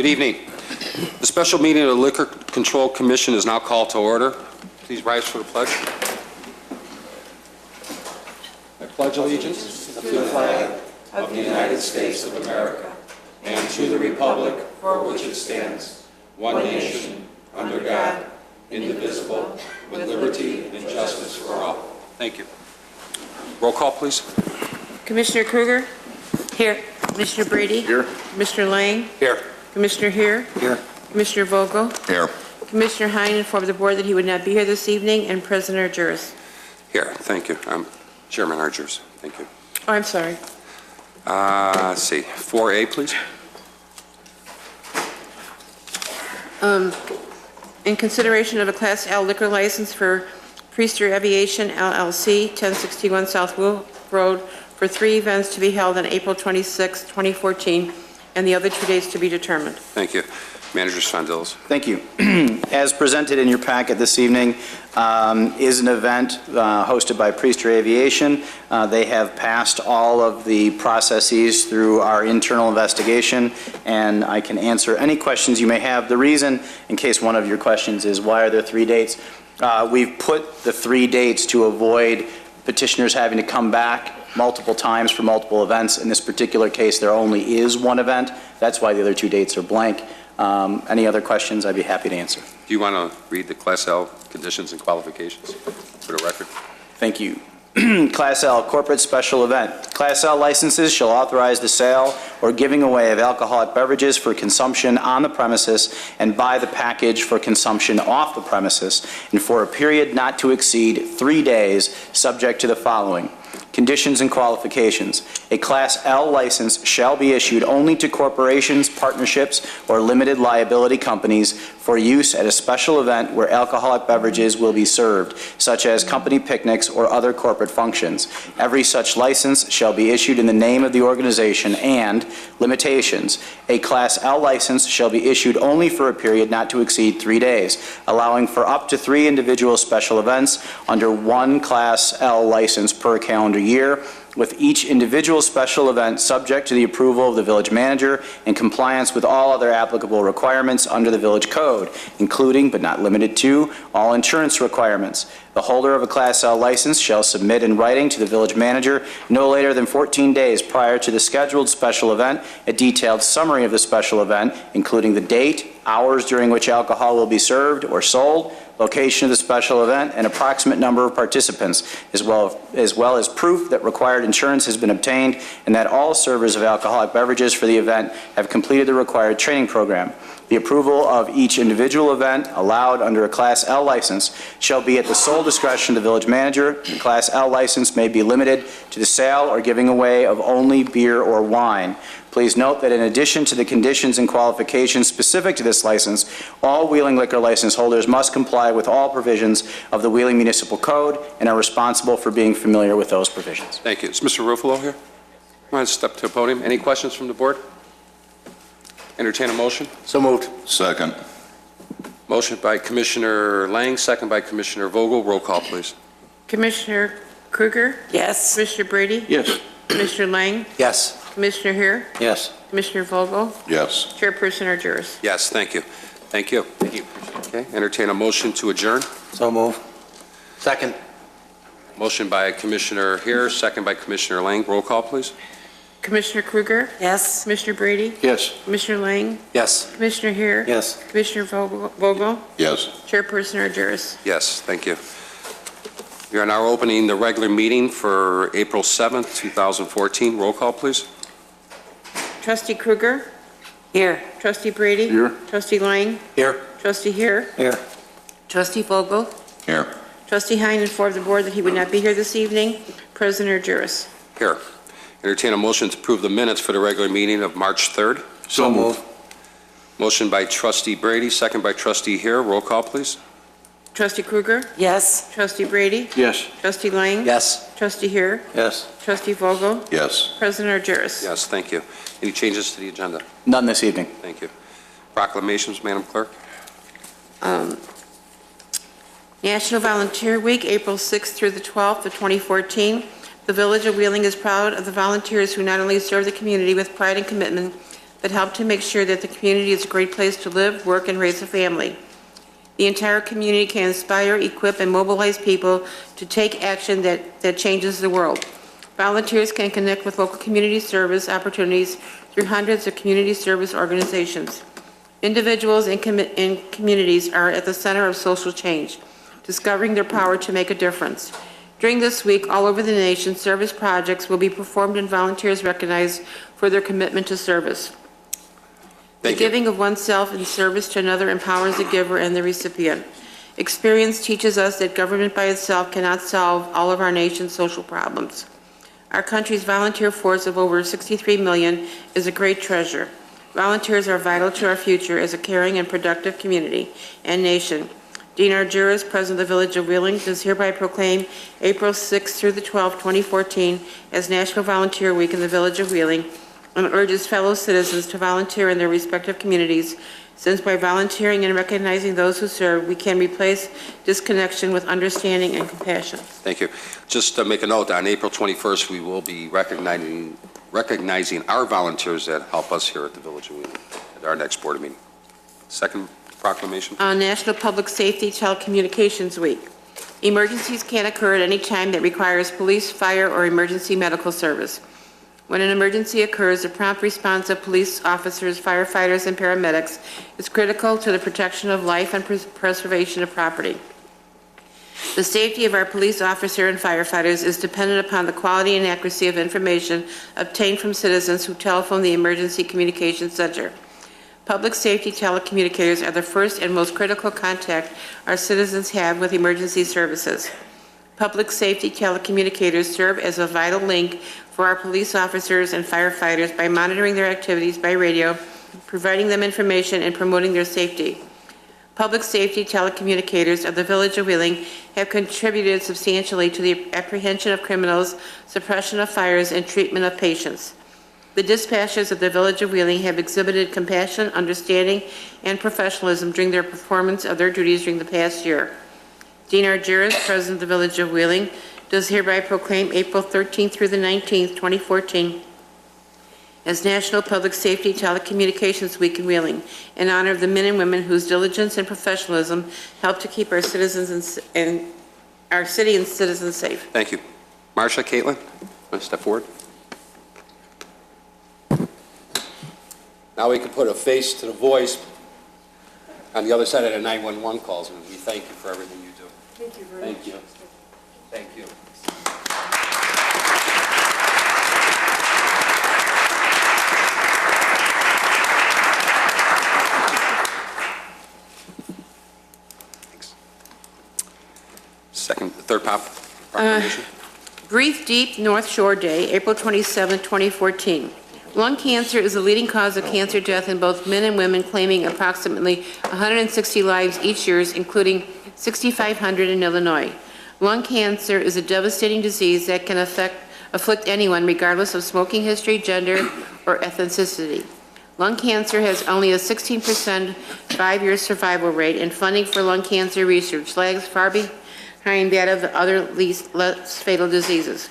Good evening. The special meeting of the Liquor Control Commission is now called to order. Please rise for the pledge. I pledge allegiance to the flag of the United States of America and to the republic for which it stands, one nation, under God, indivisible, with liberty and justice for all. Thank you. Roll call, please. Commissioner Kruger? Here. Commissioner Brady? Here. Commissioner Lang? Here. Commissioner Here? Here. Commissioner Vogel? Here. Commissioner Hein informed the board that he would not be here this evening, and President Argyros. Here. Thank you. I'm Chairman Argyros. Thank you. Oh, I'm sorry. Let's see. 4A, please. In consideration of a Class L liquor license for Priester Aviation LLC, 1061 South Wolf Road, for 3 events to be held on April 26, 2014, and the other 2 dates to be determined. Thank you. Manager Spondillos. Thank you. As presented in your packet this evening is an event hosted by Priester Aviation. They have passed all of the processes through our internal investigation, and I can answer any questions you may have. The reason, in case one of your questions is why are there 3 dates, we've put the 3 dates to avoid petitioners having to come back multiple times for multiple events. In this particular case, there only is 1 event. That's why the other 2 dates are blank. Any other questions, I'd be happy to answer. Do you want to read the Class L conditions and qualifications for the record? Thank you. Class L, corporate special event. Class L licenses shall authorize the sale or giving away of alcoholic beverages for consumption on the premises and by the package for consumption off the premises, and for a period not to exceed 3 days, subject to the following. Conditions and qualifications. A Class L license shall be issued only to corporations, partnerships, or limited liability companies for use at a special event where alcoholic beverages will be served, such as company picnics or other corporate functions. Every such license shall be issued in the name of the organization, and limitations. A Class L license shall be issued only for a period not to exceed 3 days, allowing for up to 3 individual special events under 1 Class L license per calendar year, with each individual special event subject to the approval of the village manager in compliance with all other applicable requirements under the village code, including but not limited to all insurance requirements. The holder of a Class L license shall submit in writing to the village manager no later than 14 days prior to the scheduled special event a detailed summary of the special event, including the date, hours during which alcohol will be served or sold, location of the special event, and approximate number of participants, as well as proof that required insurance has been obtained and that all servers of alcoholic beverages for the event have completed the required training program. The approval of each individual event allowed under a Class L license shall be at the sole discretion of the village manager. The Class L license may be limited to the sale or giving away of only beer or wine. Please note that in addition to the conditions and qualifications specific to this license, all Wheeling liquor license holders must comply with all provisions of the Wheeling Municipal Code and are responsible for being familiar with those provisions. Thank you. Is Mr. Ruffalo here? Want to step to the podium? Any questions from the board? Entertain a motion. So moved. Second. Motion by Commissioner Lang, second by Commissioner Vogel. Roll call, please. Commissioner Kruger? Yes. Commissioner Brady? Yes. Commissioner Lang? Yes. Commissioner Here? Yes. Commissioner Vogel? Yes. Chairperson Argyros. Yes, thank you. Thank you. Thank you. Okay, entertain a motion to adjourn. So move. Second. Motion by Commissioner Here, second by Commissioner Lang. Roll call, please. Commissioner Kruger? Yes. Commissioner Brady? Yes. Commissioner Lang? Yes. Commissioner Here? Yes. Commissioner Vogel? Yes. Chairperson Argyros. Yes, thank you. We are now opening the regular meeting for April 7th, 2014. Roll call, please. Trustee Kruger? Here. Trustee Brady? Here. Trustee Lang? Here. Trustee Here? Here. Trustee Vogel? Here. Trustee Hein informed the board that he would not be here this evening. President Argyros. Here. Entertain a motion to approve the minutes for the regular meeting of March 3rd. So moved. Motion by Trustee Brady, second by Trustee Here. Roll call, please. Trustee Kruger? Yes. Trustee Brady? Yes. Trustee Lang? Yes. Trustee Here? Yes. Trustee Vogel? Yes. President Argyros. Yes, thank you. Any changes to the agenda? None this evening. Thank you. Proclamations, Madam Clerk. National Volunteer Week, April 6th through the 12th of 2014. The Village of Wheeling is proud of the volunteers who not only serve the community with pride and commitment, that help to make sure that the community is a great place to live, work, and raise a family. The entire community can inspire, equip, and mobilize people to take action that changes the world. Volunteers can connect with local community service opportunities through hundreds of community service organizations. Individuals and communities are at the center of social change, discovering their power to make a difference. During this week, all over the nation, service projects will be performed and volunteers recognized for their commitment to service. The giving of oneself in service to another empowers the giver and the recipient. Experience teaches us that government by itself cannot solve all of our nation's social problems. Our country's volunteer force of over 63 million is a great treasure. Volunteers are vital to our future as a caring and productive community and nation. Dean Argyris, President of the Village of Wheeling, does hereby proclaim April 6th through the 12th, 2014 as National Volunteer Week in the Village of Wheeling and urges fellow citizens to volunteer in their respective communities, since by volunteering and recognizing those who serve, we can replace disconnection with understanding and compassion. Thank you. Just to make a note, on April 21st, we will be recognizing our volunteers that help us here at the Village of Wheeling at our next board meeting. Second proclamation. On National Public Safety Telecommunications Week. Emergencies can occur at any time that requires police, fire, or emergency medical service. When an emergency occurs, the prompt response of police officers, firefighters, and paramedics is critical to the protection of life and preservation of property. The safety of our police officer and firefighters is dependent upon the quality and accuracy of information obtained from citizens who telephone the Emergency Communications Center. Public safety telecommunicators are the first and most critical contact our citizens have with emergency services. Public safety telecommunicators serve as a vital link for our police officers and firefighters by monitoring their activities by radio, providing them information, and promoting their safety. Public safety telecommunicators of the Village of Wheeling have contributed substantially to the apprehension of criminals, suppression of fires, and treatment of patients. The dispatchers of the Village of Wheeling have exhibited compassion, understanding, and professionalism during their performance of their duties during the past year. Dean Argyris, President of the Village of Wheeling, does hereby proclaim April 13th through the 19th, 2014 as National Public Safety Telecommunications Week in Wheeling in honor of the men and women whose diligence and professionalism help to keep our citizens and our city and citizens safe. Thank you. Marcia, Caitlin, want to step forward? Now we can put a face to the voice on the other side of the 911 calls, and we thank you for everything you do. Thank you very much. Thank you. Thank you. Thanks. Third proclamation. Breathe Deep North Shore Day, April 27, 2014. Lung cancer is the leading cause of cancer death in both men and women, claiming approximately 160 lives each year, including 6,500 in Illinois. Lung cancer is a devastating disease that can afflict anyone, regardless of smoking history, gender, or ethnicity. Lung cancer has only a 16% 5-year survival rate, and funding for lung cancer research lags far behind that of the other less fatal diseases.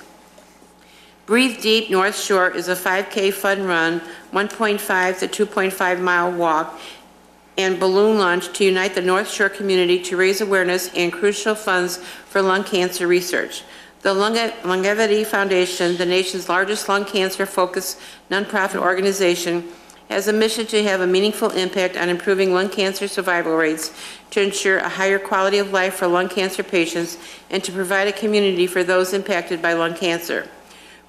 Breathe Deep North Shore is a 5K fun run, 1.5 to 2.5 mile walk, and balloon launch to unite the North Shore community to raise awareness and crucial funds for lung cancer research. The Longevity Foundation, the nation's largest lung cancer-focused nonprofit organization, has a mission to have a meaningful impact on improving lung cancer survival rates, to ensure a higher quality of life for lung cancer patients, and to provide a community for those impacted by lung cancer.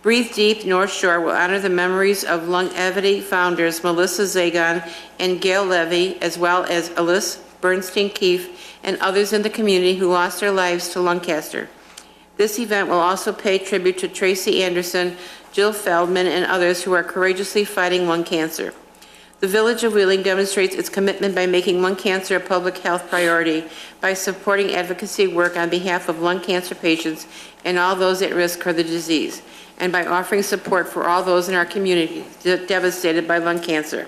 Breathe Deep North Shore will honor the memories of Longevity founders Melissa Zagon and Gail Levy, as well as Alice Bernstein Keefe and others in the community who lost their lives to lung cancer. This event will also pay tribute to Tracy Anderson, Jill Feldman, and others who are courageously fighting lung cancer. The Village of Wheeling demonstrates its commitment by making lung cancer a public health priority, by supporting advocacy work on behalf of lung cancer patients and all those at risk for the disease, and by offering support for all those in our community devastated by lung cancer.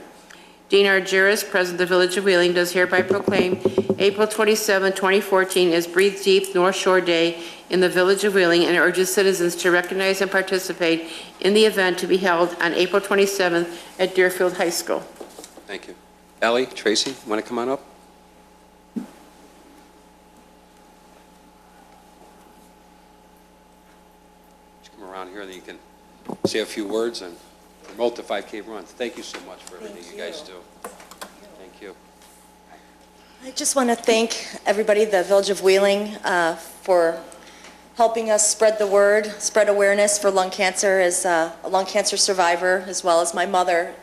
Dean Argyris, President of the Village of Wheeling, does hereby proclaim April 27, 2014 as Breathe Deep North Shore Day in the Village of Wheeling and urges citizens to recognize and participate in the event to be held on April 27th at Deerfield High School. Thank you. Ellie, Tracy, want to come on up? Just come around here and you can say a few words and promote the 5K run. Thank you so much for everything you guys do. Thank you. I just want to thank everybody, the Village of Wheeling, for helping us spread the word, spread awareness for lung cancer as a lung cancer survivor, as well as my mother.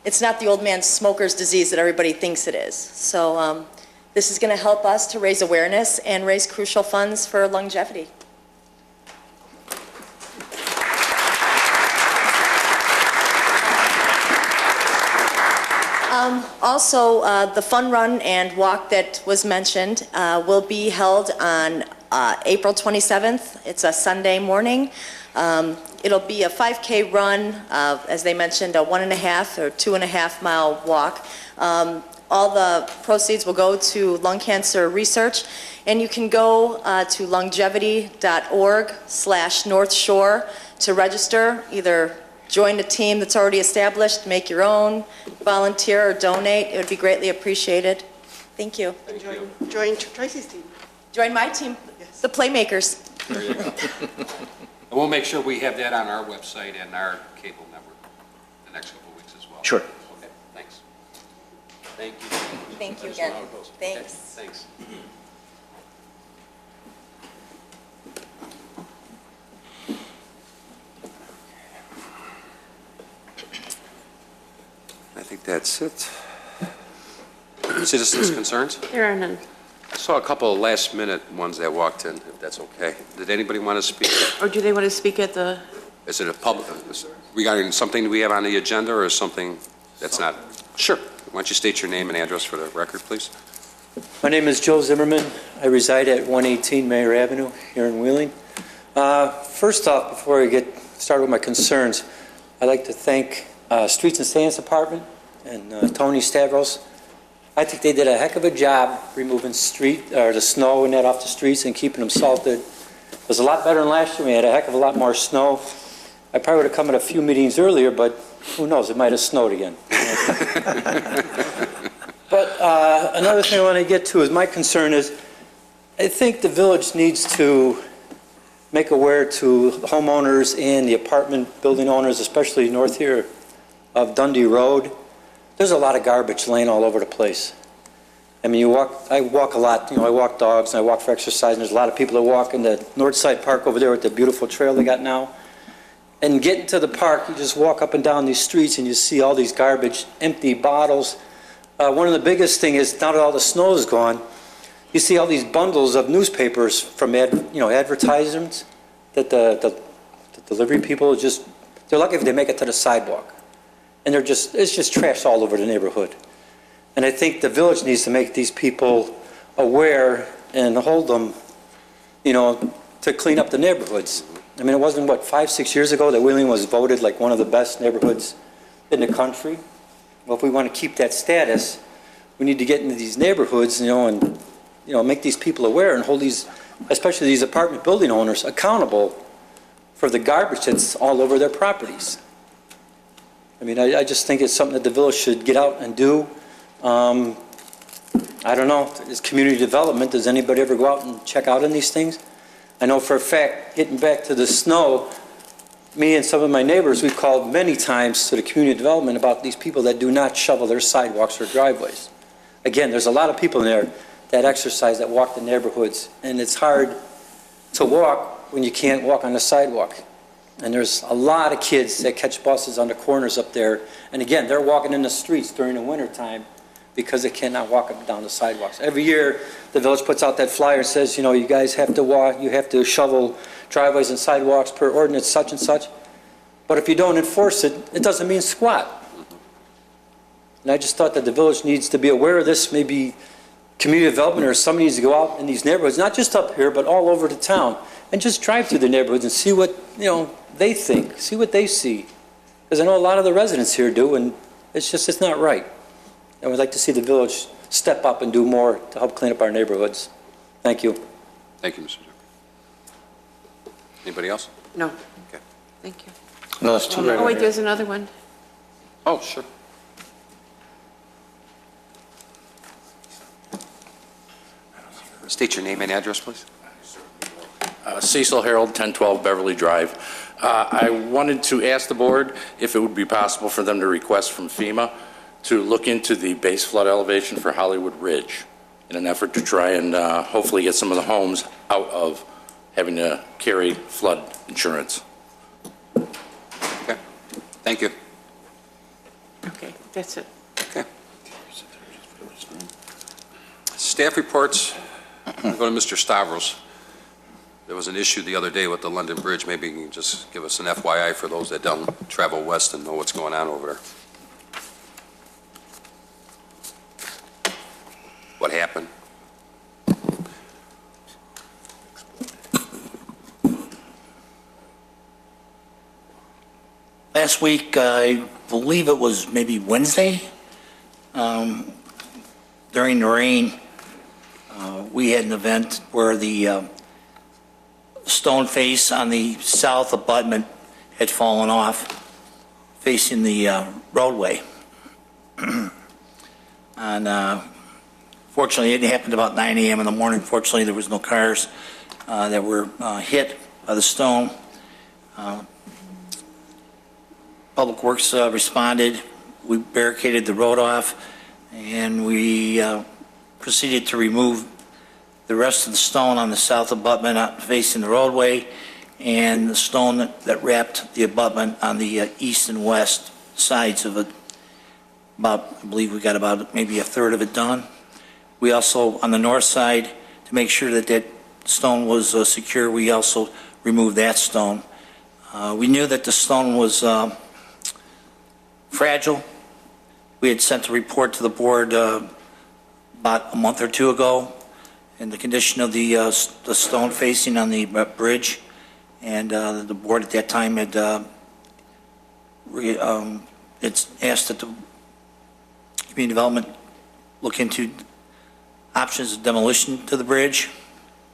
It's not the old man's smoker's disease that everybody thinks it is. So this is going to help us to raise awareness and raise crucial funds for longevity. Also, the fun run and walk that was mentioned will be held on April 27th. It's a Sunday morning. It'll be a 5K run, as they mentioned, a 1.5 or 2.5 mile walk. All the proceeds will go to lung cancer research, and you can go to longevity.org/North Shore to register, either join a team that's already established, make your own, volunteer or donate. It would be greatly appreciated. Thank you. Join Tracy's team. Join my team, Yes. the Playmakers. There you go. And we'll make sure we have that on our website and our cable network the next couple of weeks as well. Sure. Okay, thanks. Thank you. Thank you That's again. how it goes. Thanks. Okay, thanks. I think that's it. Citizens' concerns? There are none. I saw a couple of last-minute ones that walked in, if that's okay. Did anybody want to speak? Or do they want to speak at the, Is it a public, regarding something we have on the agenda or something that's not? Sure. Why don't you state your name and address for the record, please? My name is Joe Zimmerman. I reside at 118 Mayor Avenue here in Wheeling. First off, before I get started with my concerns, I'd like to thank Streets and Sands Department and Tony Stavros. I think they did a heck of a job removing the snow and that off the streets and keeping them salted. It was a lot better than last year. We had a heck of a lot more snow. I probably would have come at a few meetings earlier, but who knows, it might have snowed again. But another thing I want to get to is my concern is I think the village needs to make aware to homeowners and the apartment building owners, especially north here of Dundee Road. There's a lot of garbage laying all over the place. I mean, I walk a lot, I walk dogs and I walk for exercise, and there's a lot of people that walk in the Northside Park over there with the beautiful trail they got now. And getting to the park, you just walk up and down these streets and you see all these garbage, empty bottles. One of the biggest thing is, now that all the snow is gone, you see all these bundles of newspapers from advertisements that the delivery people they're lucky if they make it to the sidewalk. And it's just trash all over the neighborhood. And I think the village needs to make these people aware and hold them, to clean up the neighborhoods. I mean, it wasn't, 5-6 years ago that Wheeling was voted like one of the best neighborhoods in the country? Well, if we want to keep that status, we need to get into these neighborhoods, and make these people aware and hold especially these apartment building owners, accountable for the garbage that's all over their properties. I mean, I just think it's something that the village should get out and do. I don't know, is community development, does anybody ever go out and check out on these things? I know for a fact, getting back to the snow, me and some of my neighbors, we've called many times to the community development about these people that do not shovel their sidewalks or driveways. Again, there's a lot of people in there that exercise, that walk the neighborhoods, and it's hard to walk when you can't walk on the sidewalk. And there's a lot of kids that catch buses on the corners up there, and again, they're walking in the streets during the winter time because they cannot walk up and down the sidewalks. Every year, the village puts out that flyer and says, you guys have to walk, you have to shovel driveways and sidewalks per ordinance such and such. But if you don't enforce it, it doesn't mean squat. And I just thought that the village needs to be aware of this. Maybe community development or somebody needs to go out in these neighborhoods, not just up here, but all over the town, and just drive through the neighborhoods and see what, they think, see what they see. Because I know a lot of the residents here do, and It's not right. And we'd like to see the village step up and do more to help clean up our neighborhoods. Thank you. Thank you, Mr. Zucker. Anybody else? No. Okay. Thank you. No, that's too Oh, wait, there's another one. Oh, sure. State your name and address, please. Cecil Harold, 1012 Beverly Drive. I wanted to ask the board if it would be possible for them to request from FEMA to look into the base flood elevation for Hollywood Ridge in an effort to try and hopefully get some of the homes out of having to carry flood insurance. Okay. Thank you. Okay, that's it. Okay. Staff reports. I'll go to Mr. Stavros. There was an issue the other day with the London Bridge. Maybe you can just give us an FYI for those that don't travel west and know what's going on over there. What happened? Last week, I believe it was maybe Wednesday, during the rain, we had an event where the stone face on the south abutment had fallen off, facing the roadway. And fortunately, it happened about 9 a.m. in the morning. Fortunately, there was no cars that were hit by the stone. Public Works responded. We barricaded the road off, and we proceeded to remove the rest of the stone on the south abutment facing the roadway, and the stone that wrapped the abutment on the east and west sides of it. I believe we got about maybe a third of it done. We also, on the north side, to make sure that that stone was secure, we also removed that stone. We knew that the stone was fragile. We had sent a report to the board about a month or two ago in the condition of the stone facing on the bridge, and the board at that time had it's asked that the community development look into options of demolition to the bridge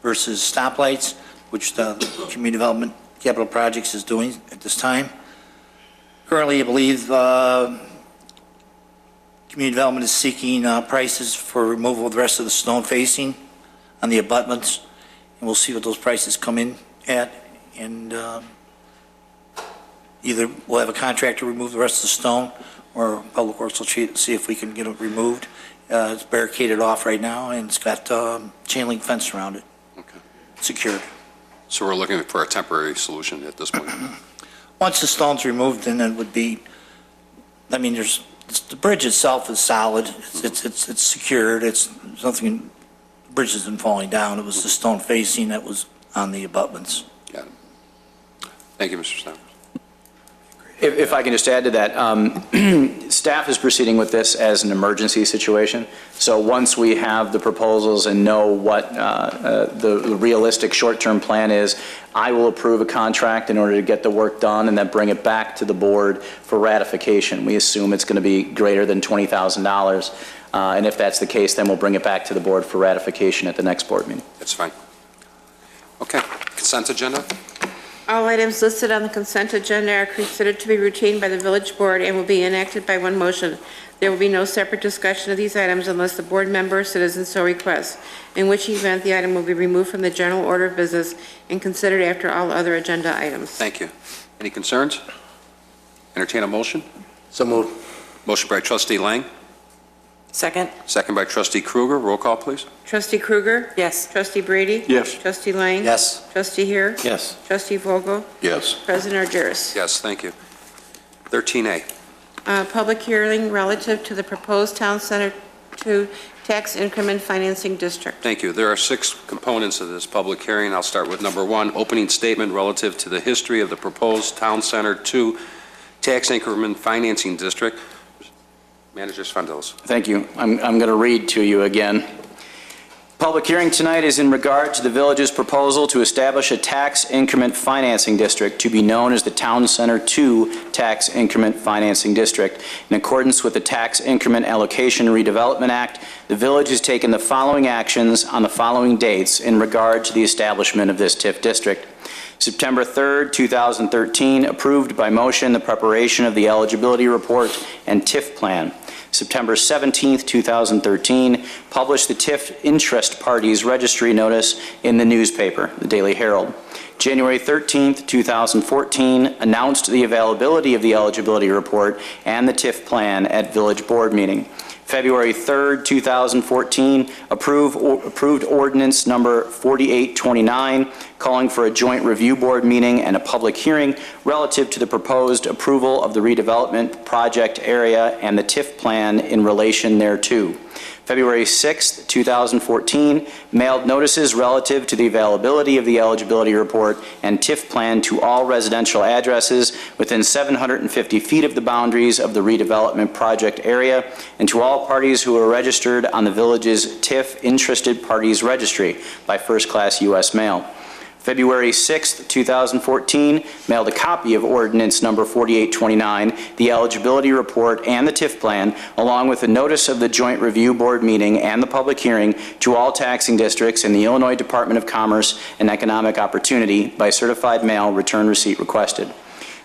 versus stoplights, which the community development capital projects is doing at this time. Currently, I believe community development is seeking prices for removal of the rest of the stone facing on the abutments, and we'll see what those prices come in at, and either we'll have a contractor remove the rest of the stone, or Public Works will see if we can get it removed. It's barricaded off right now, and it's got chain link fence around it. Okay. Secured. So we're looking for a temporary solution at this point. Once the stone's removed, then it would be, I mean, the bridge itself is solid. It's secured. It's nothing, the bridge isn't falling down. It was the stone facing that was on the abutments. Got it. Thank you, Mr. Stamps. If I can just add to that, staff is proceeding with this as an emergency situation. So once we have the proposals and know what the realistic short-term plan is, I will approve a contract in order to get the work done and then bring it back to the board for ratification. We assume it's going to be greater than $20,000. And if that's the case, then we'll bring it back to the board for ratification at the next board meeting. That's fine. Okay. Consent agenda? All items listed on the consent agenda are considered to be routine by the village board and will be enacted by one motion. There will be no separate discussion of these items unless the board member or citizen so requests, in which event the item will be removed from the general order of business and considered after all other agenda items. Thank you. Any concerns? Entertain a motion? So moved. Motion by trustee Lang, Second. second by trustee Kruger. Roll call, please. Trustee Kruger? Yes. Trustee Brady? Yes. Trustee Lang? Yes. Trustee Here? Yes. Trustee Vogel? Yes. President Argyris? Yes, thank you. 13A. Public hearing relative to the proposed Town Center 2 Tax Increment Financing District. Thank you. There are 6 components of this public hearing. I'll start with number 1, opening statement relative to the history of the proposed Town Center 2 Tax Increment Financing District. Manager Svandelis. Thank you. I'm going to read to you again. Public hearing tonight is in regard to the village's proposal to establish a tax increment financing district to be known as the Town Center 2 Tax Increment Financing District. In accordance with the Tax Increment Allocation Redevelopment Act, the village has taken the following actions on the following dates in regard to the establishment of this TIF district. September 3rd, 2013, approved by motion the preparation of the eligibility report and TIF plan. September 17th, 2013, published the TIF Interest Parties Registry Notice in the newspaper, the Daily Herald. January 13th, 2014, announced the availability of the eligibility report and the TIF plan at Village Board meeting. February 3rd, 2014, approved ordinance number 4829, calling for a joint review board meeting and a public hearing relative to the proposed approval of the redevelopment project area and the TIF plan in relation thereto. February 6th, 2014, mailed notices relative to the availability of the eligibility report and TIF plan to all residential addresses within 750 feet of the boundaries of the redevelopment project area and to all parties who are registered on the village's TIF Interested Parties Registry by first-class U.S. mail. February 6th, 2014, mailed a copy of ordinance number 4829, the eligibility report and the TIF plan, along with a notice of the joint review board meeting and the public hearing to all taxing districts in the Illinois Department of Commerce and Economic Opportunity by certified mail, return receipt requested.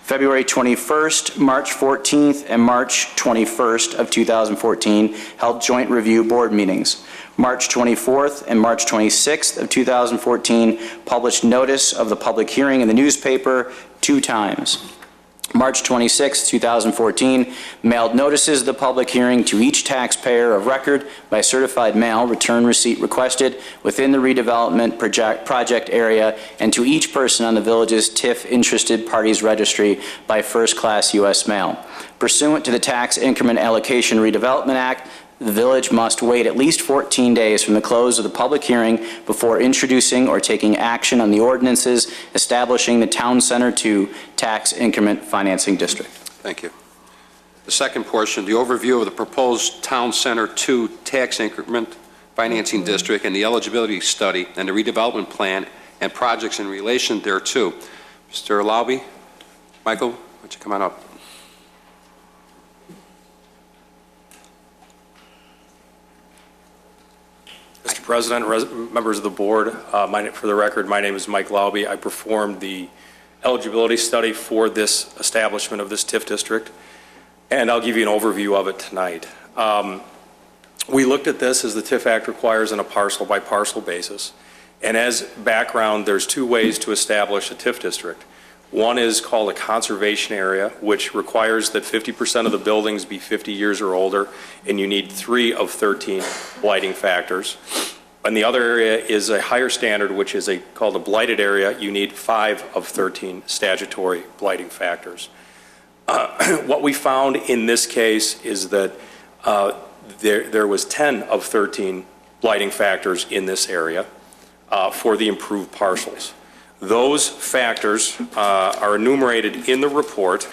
February 21st, March 14th, and March 21st of 2014 held joint review board meetings. March 24th and March 26th of 2014 published notice of the public hearing in the newspaper 2 times. March 26, 2014, mailed notices of the public hearing to each taxpayer of record by certified mail, return receipt requested within the redevelopment project area, and to each person on the village's TIF Interested Parties Registry by first-class U.S. mail. Pursuant to the Tax Increment Allocation Redevelopment Act, the village must wait at least 14 days from the close of the public hearing before introducing or taking action on the ordinances establishing the Town Center 2 Tax Increment Financing District. Thank you. The second portion, the overview of the proposed Town Center 2 Tax Increment Financing District and the eligibility study and the redevelopment plan and projects in relation thereto. Mr. Laube, Michael, why don't you come on up? Mr. President, members of the board, for the record, my name is Mike Laube. I performed the eligibility study for this establishment of this TIF district, and I'll give you an overview of it tonight. We looked at this as the TIF Act requires on a parcel-by-parcel basis, and as background, there's 2 ways to establish a TIF district. One is called a conservation area, which requires that 50% of the buildings be 50 years or older, and you need 3 of 13 blighting factors. And the other area is a higher standard, which is called a blighted area. You need 5 of 13 statutory blighting factors. What we found in this case is that there was 10 of 13 blighting factors in this area for the improved parcels. Those factors are enumerated in the report,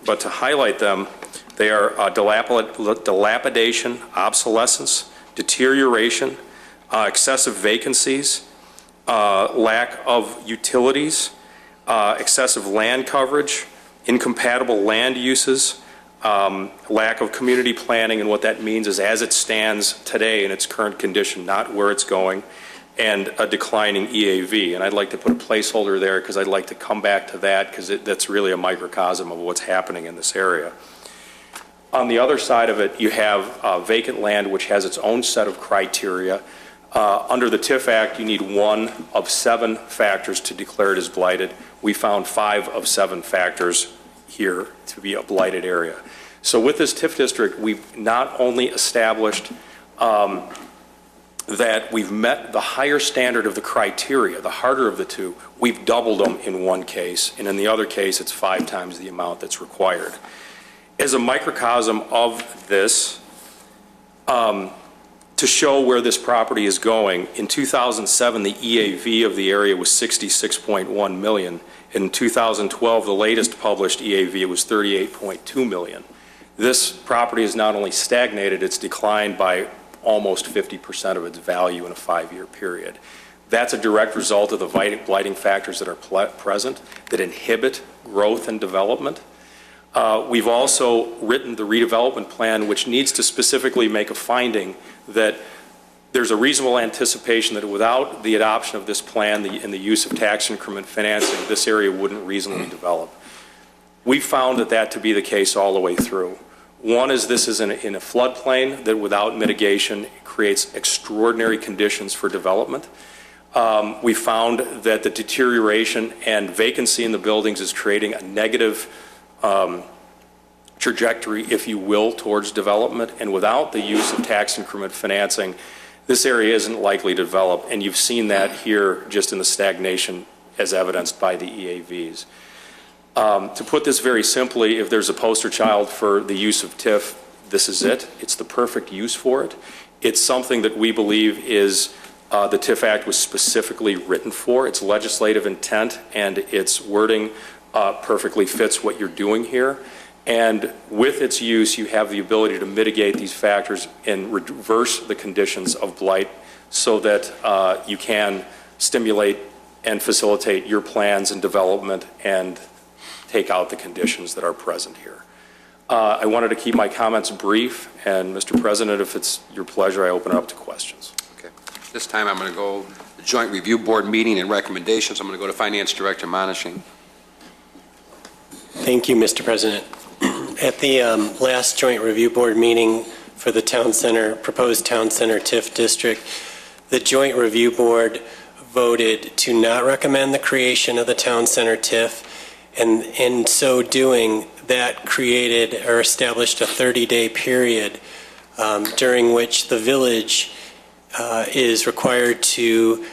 but to highlight them, they are dilapidation, obsolescence, deterioration, excessive vacancies, lack of utilities, excessive land coverage, incompatible land uses, lack of community planning, and what that means is as it stands today in its current condition, not where it's going, and a declining EAV. And I'd like to put a placeholder there because I'd like to come back to that because that's really a microcosm of what's happening in this area. On the other side of it, you have vacant land, which has its own set of criteria. Under the TIF Act, you need 1 of 7 factors to declare it as blighted. We found 5 of 7 factors here to be a blighted area. So with this TIF district, we've not only established that we've met the higher standard of the criteria, the harder of the 2, we've doubled them in one case, and in the other case, it's 5 times the amount that's required. As a microcosm of this, to show where this property is going, in 2007, the EAV of the area was 66.1 million. In 2012, the latest published EAV was 38.2 million. This property is not only stagnated, it's declined by almost 50% of its value in a 5-year period. That's a direct result of the blighting factors that are present that inhibit growth and development. We've also written the redevelopment plan, which needs to specifically make a finding that there's a reasonable anticipation that without the adoption of this plan and the use of tax increment financing, this area wouldn't reasonably develop. We found that to be the case all the way through. One is this is in a floodplain that without mitigation creates extraordinary conditions for development. We found that the deterioration and vacancy in the buildings is creating a negative trajectory, if you will, towards development. And without the use of tax increment financing, this area isn't likely to develop. And you've seen that here just in the stagnation as evidenced by the EAVs. To put this very simply, if there's a poster child for the use of TIF, this is it. It's the perfect use for it. It's something that we believe is the TIF Act was specifically written for. Its legislative intent and its wording perfectly fits what you're doing here. And with its use, you have the ability to mitigate these factors and reverse the conditions of blight so that you can stimulate and facilitate your plans and development and take out the conditions that are present here. I wanted to keep my comments brief, and Mr. President, if it's your pleasure, I open it up to questions. Okay. This time I'm going to go the Joint Review Board meeting and recommendations. I'm going to go to Finance Director Monishing. Thank you, Mr. President. At the last Joint Review Board meeting for the Town Center, proposed Town Center TIF district, the Joint Review Board voted to not recommend the creation of the Town Center TIF, and in so doing, that created or established a 30-day period during which the village is required to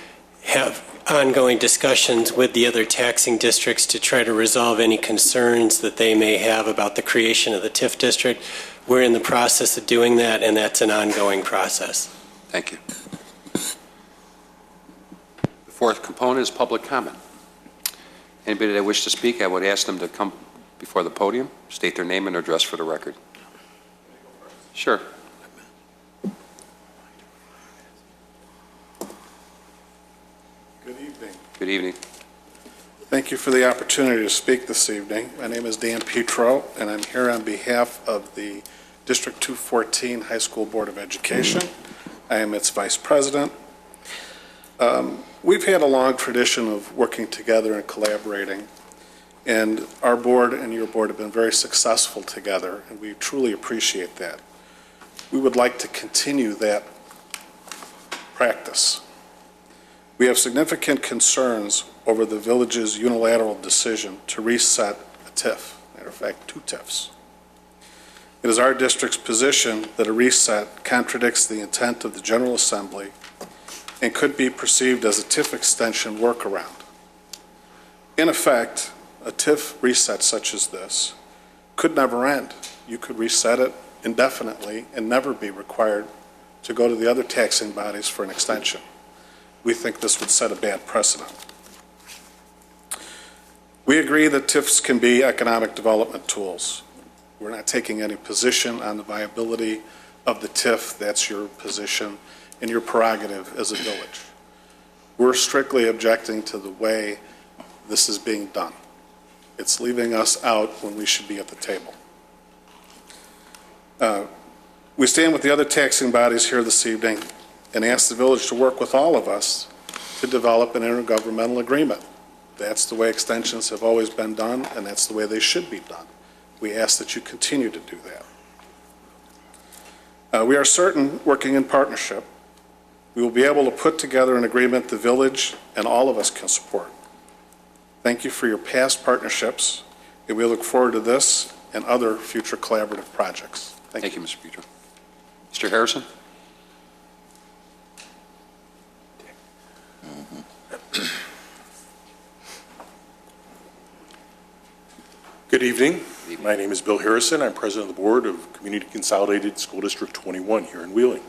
have ongoing discussions with the other taxing districts to try to resolve any concerns that they may have about the creation of the TIF district. We're in the process of doing that, and that's an ongoing process. Thank you. The fourth component is public comment. Anybody that wish to speak, I would ask them to come before the podium, state their name and address for the record. Sure. Good evening. Good evening. Thank you for the opportunity to speak this evening. My name is Dan Petro, and I'm here on behalf of the District 214 High School Board of Education. I am its Vice President. We've had a long tradition of working together and collaborating, and our board and your board have been very successful together, and we truly appreciate that. We would like to continue that practice. We have significant concerns over the village's unilateral decision to reset a TIF, matter of fact, 2 TIFs. It is our district's position that a reset contradicts the intent of the General Assembly and could be perceived as a TIF extension workaround. In effect, a TIF reset such as this could never end. You could reset it indefinitely and never be required to go to the other taxing bodies for an extension. We think this would set a bad precedent. We agree that TIFs can be economic development tools. We're not taking any position on the viability of the TIF. That's your position and your prerogative as a village. We're strictly objecting to the way this is being done. It's leaving us out when we should be at the table. We stand with the other taxing bodies here this evening and ask the village to work with all of us to develop an intergovernmental agreement. That's the way extensions have always been done, and that's the way they should be done. We ask that you continue to do that. We are certain, working in partnership, we will be able to put together an agreement the village and all of us can support. Thank you for your past partnerships, and we look forward to this and other future collaborative projects. Thank you, Mr. Petro. Mr. Harrison? Good evening. My name is Bill Harrison. I'm president of the board of Community Consolidated School District 21 here in Wheeling.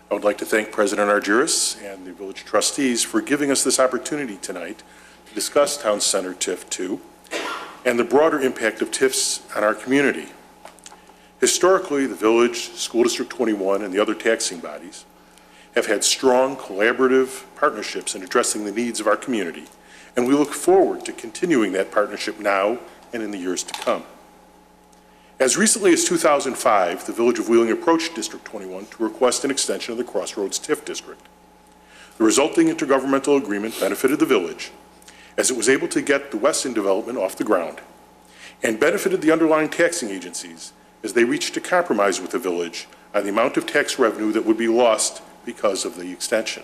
I would like to thank President Argyris and the village trustees for giving us this opportunity tonight to discuss Town Center TIF 2 and the broader impact of TIFs on our community. Historically, the village, School District 21, and the other taxing bodies have had strong collaborative partnerships in addressing the needs of our community, and we look forward to continuing that partnership now and in the years to come. As recently as 2005, the Village of Wheeling approached District 21 to request an extension of the Crossroads TIF district. The resulting intergovernmental agreement benefited the village, as it was able to get the West End development off the ground, and benefited the underlying taxing agencies as they reached a compromise with the village on the amount of tax revenue that would be lost because of the extension.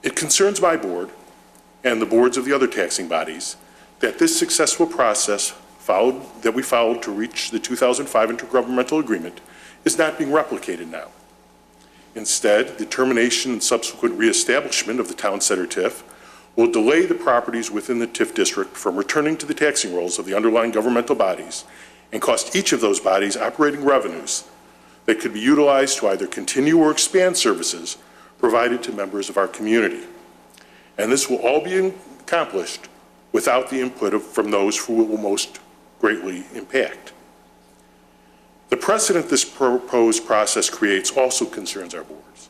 It concerns my board and the boards of the other taxing bodies that this successful process that we followed to reach the 2005 intergovernmental agreement is not being replicated now. Instead, the termination and subsequent reestablishment of the town center TIF will delay the properties within the TIF district from returning to the taxing rolls of the underlying governmental bodies and cost each of those bodies operating revenues that could be utilized to either continue or expand services provided to members of our community. And this will all be accomplished without the input from those who it will most greatly impact. The precedent this proposed process creates also concerns our boards.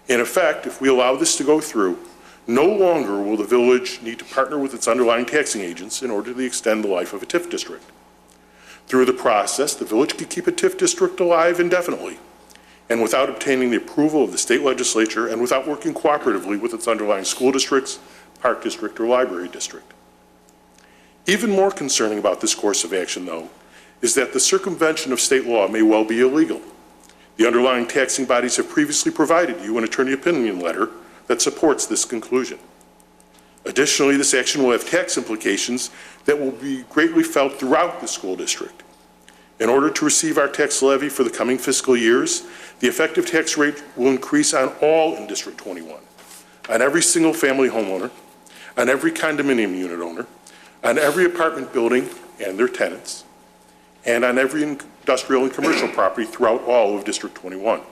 In effect, if we allow this to go through, no longer will the village need to partner with its underlying taxing agents in order to extend the life of a TIF district. Through the process, the village could keep a TIF district alive indefinitely, and without obtaining the approval of the state legislature and without working cooperatively with its underlying school districts, park district, or library district. Even more concerning about this course of action, though, is that the circumvention of state law may well be illegal. The underlying taxing bodies have previously provided you an attorney opinion letter that supports this conclusion. Additionally, this action will have tax implications that will be greatly felt throughout the school district. In order to receive our tax levy for the coming fiscal years, the effective tax rate will increase on all in District 21, on every single family homeowner, on every condominium unit owner, on every apartment building and their tenants, and on every industrial and commercial property throughout all of District 21.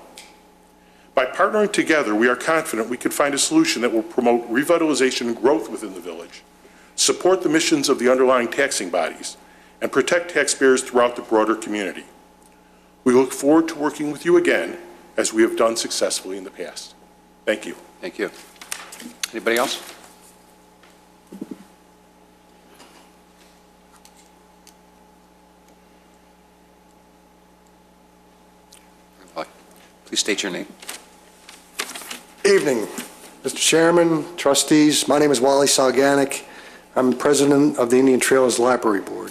By partnering together, we are confident we can find a solution that will promote revitalization and growth within the village, support the missions of the underlying taxing bodies, and protect taxpayers throughout the broader community. We look forward to working with you again, as we have done successfully in the past. Thank you. Thank you. Anybody else? Please state your name. Evening, Mr. Chairman, trustees. My name is Wally Salganic. I'm president of the Indian Trails Library Board.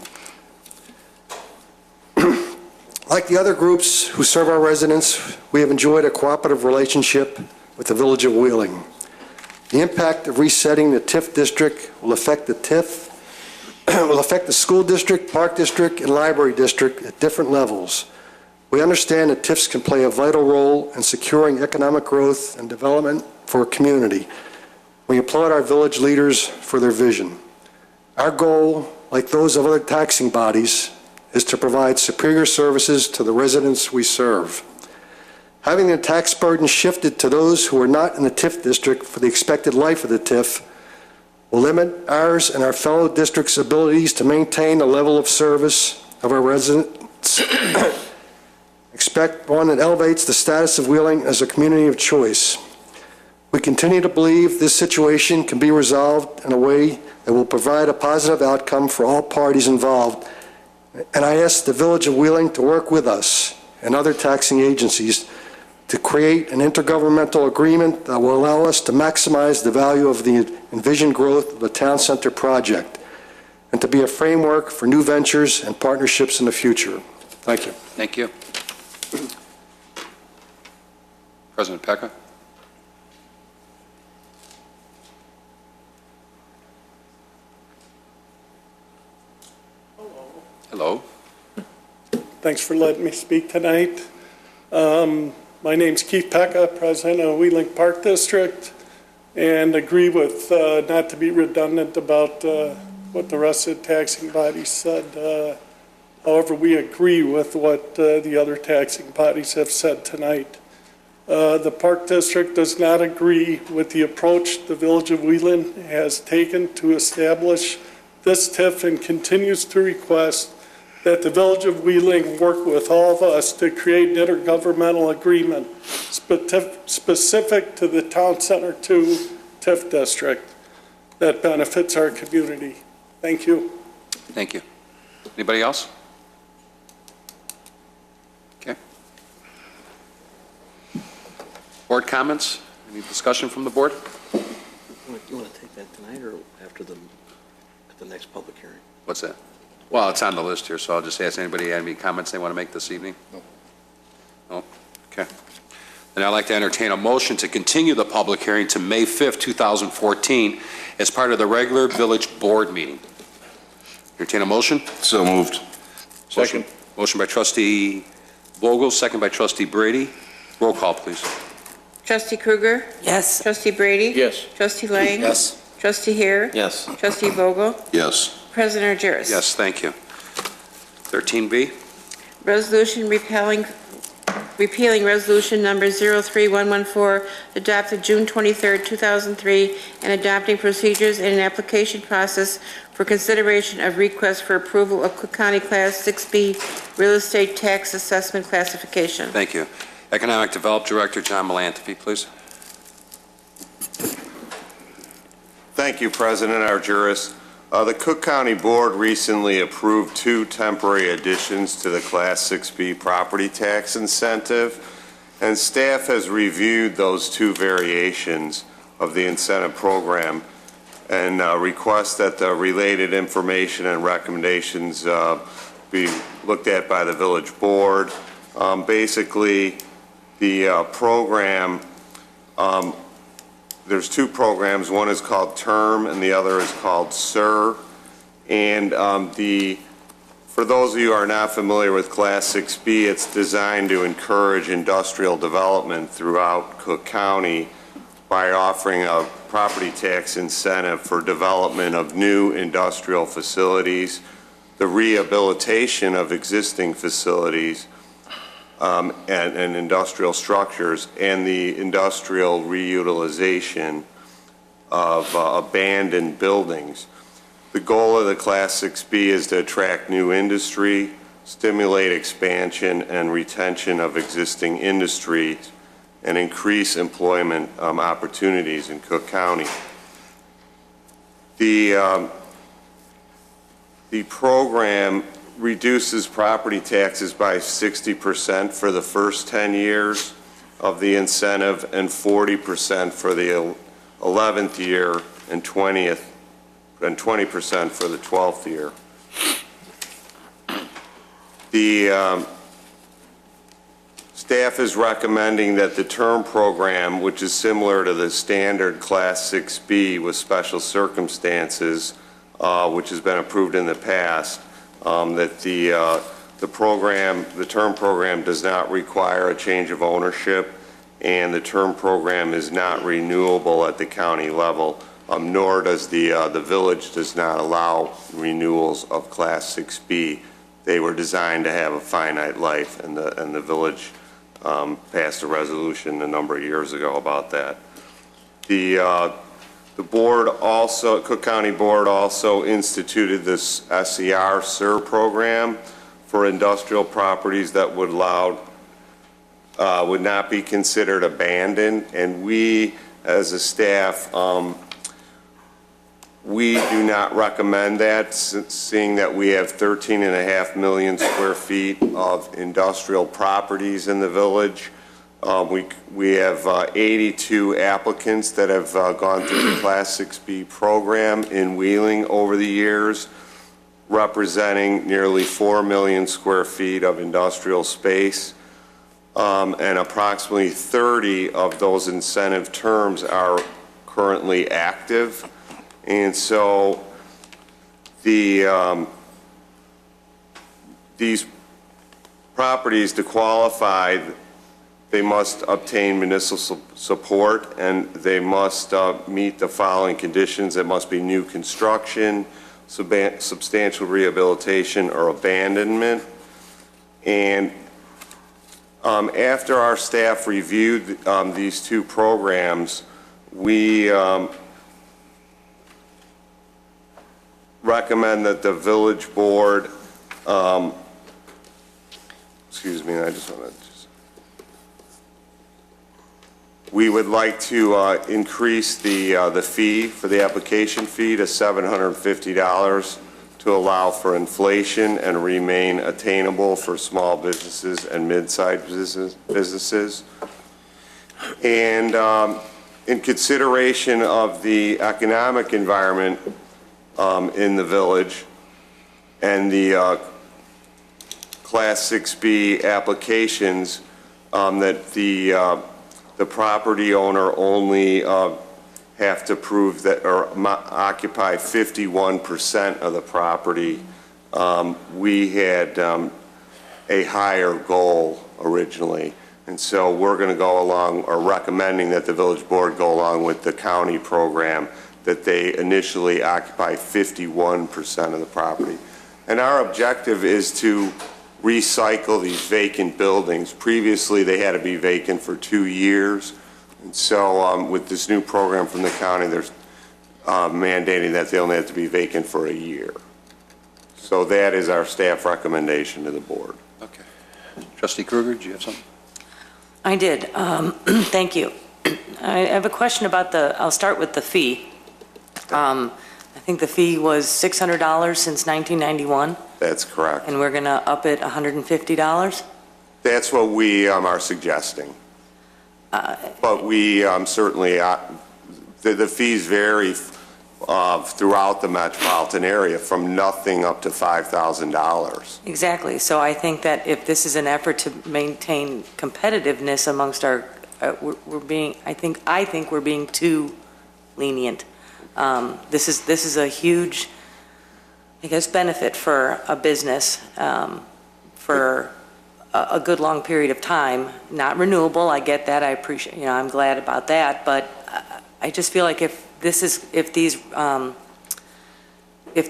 Like the other groups who serve our residents, we have enjoyed a cooperative relationship with the Village of Wheeling. The impact of resetting the TIF district will affect the TIF, will affect the school district, park district, and library district at different levels. We understand that TIFs can play a vital role in securing economic growth and development for a community. We applaud our village leaders for their vision. Our goal, like those of other taxing bodies, is to provide superior services to the residents we serve. Having the tax burden shifted to those who are not in the TIF district for the expected life of the TIF will limit ours and our fellow districts' abilities to maintain the level of service of our residents. Expect one that elevates the status of Wheeling as a community of choice. We continue to believe this situation can be resolved in a way that will provide a positive outcome for all parties involved, and I ask the Village of Wheeling to work with us and other taxing agencies to create an intergovernmental agreement that will allow us to maximize the value of the envisioned growth of the Town Center project and to be a framework for new ventures and partnerships in the future. Thank you. Thank you. President Pecca. Hello. Thanks for letting me speak tonight. My name's Keith Pecca, president of Wheeling Park District, and agree with, not to be redundant about what the rest of the taxing bodies said. However, we agree with what the other taxing bodies have said tonight. The Park District does not agree with the approach the Village of Wheeling has taken to establish this TIF and continues to request that the Village of Wheeling work with all of us to create an intergovernmental agreement specific to the Town Center 2 TIF district that benefits our community. Thank you. Thank you. Anybody else? Okay. Board comments? Any discussion from the board? You want to take that tonight or after the next public hearing? What's that? Well, it's on the list here, so I'll just ask anybody, any comments they want to make this evening? No. No? Okay. Then I'd like to entertain a motion to continue the public hearing to May 5th, 2014, as part of the regular village board meeting. Entertain a motion? So moved. Second. Motion by trustee Vogel, second by trustee Brady. Roll call, please. Trustee Krueger? Yes. Trustee Brady? Yes. Trustee Lang? Yes. Trustee Hare? Yes. Trustee Vogel? Yes. President Argyris? Yes, thank you. 13B. Resolution repealing resolution number 03114, adopted June 23, 2003, and adopting procedures and an application process for consideration of requests for approval of Cook County Class 6B real estate tax assessment classification. Thank you. Economic Development Director John Malantafi, please. Thank you, President Argyris. The Cook County Board recently approved 2 temporary additions to the Class 6B property tax incentive, and staff has reviewed those 2 variations of the incentive program and requests that the related information and recommendations be looked at by the village board. Basically, the program, there's 2 programs. One is called TERM and the other is called SIR. And for those of you who are not familiar with Class 6B, it's designed to encourage industrial development throughout Cook County by offering a property tax incentive for development of new industrial facilities, the rehabilitation of existing facilities, and industrial structures, and the industrial reutilization of abandoned buildings. The goal of the Class 6B is to attract new industry, stimulate expansion and retention of existing industries, and increase employment opportunities in Cook County. The program reduces property taxes by 60% for the first 10 years of the incentive and 40% for the 11th year and 20% for the 12th year. The staff is recommending that the TERM program, which is similar to the standard Class 6B with special circumstances, which has been approved in the past, that the TERM program does not require a change of ownership, and the TERM program is not renewable at the county level, nor does the village does not allow renewals of Class 6B. They were designed to have a finite life, and the village passed a resolution a number of years ago about that. The board also, Cook County Board also instituted this SER program for industrial properties that would not be considered abandoned, and we as a staff we do not recommend that, seeing that we have 13.5 million square feet of industrial properties in the village. We have 82 applicants that have gone through the Class 6B program in Wheeling over the years, representing nearly 4 million square feet of industrial space, and approximately 30 of those incentive terms are currently active. And so these properties, to qualify, they must obtain municipal support, and they must meet the following conditions. It must be new construction, substantial rehabilitation, or abandonment. And after our staff reviewed these 2 programs, we recommend that the village board Excuse me, I just want to we would like to increase the fee for the application fee to $750 to allow for inflation and remain attainable for small businesses and mid-sized businesses. And in consideration of the economic environment in the village and the Class 6B applications, that the property owner only have to prove that or occupy 51% of the property. We had a higher goal originally, and so we're going to go along, or recommending that the village board go along with the county program, that they initially occupy 51% of the property. And our objective is to recycle these vacant buildings. Previously, they had to be vacant for 2 years. And so with this new program from the county, they're mandating that they only have to be vacant for a year. So that is our staff recommendation to the board. Okay. Trustee Kruger, do you have something? I did. Thank you. I have a question about I'll start with the fee. I think the fee was $600 since 1991. That's correct. And we're going to up it $150? That's what we are suggesting. But we certainly, the fees vary throughout the metropolitan area from nothing up to $5,000. Exactly. So I think that if this is an effort to maintain competitiveness amongst our, I think we're being too lenient. This is a huge, I guess, benefit for a business for a good long period of time. Not renewable, I get that, I appreciate, I'm glad about that, but I just feel like if the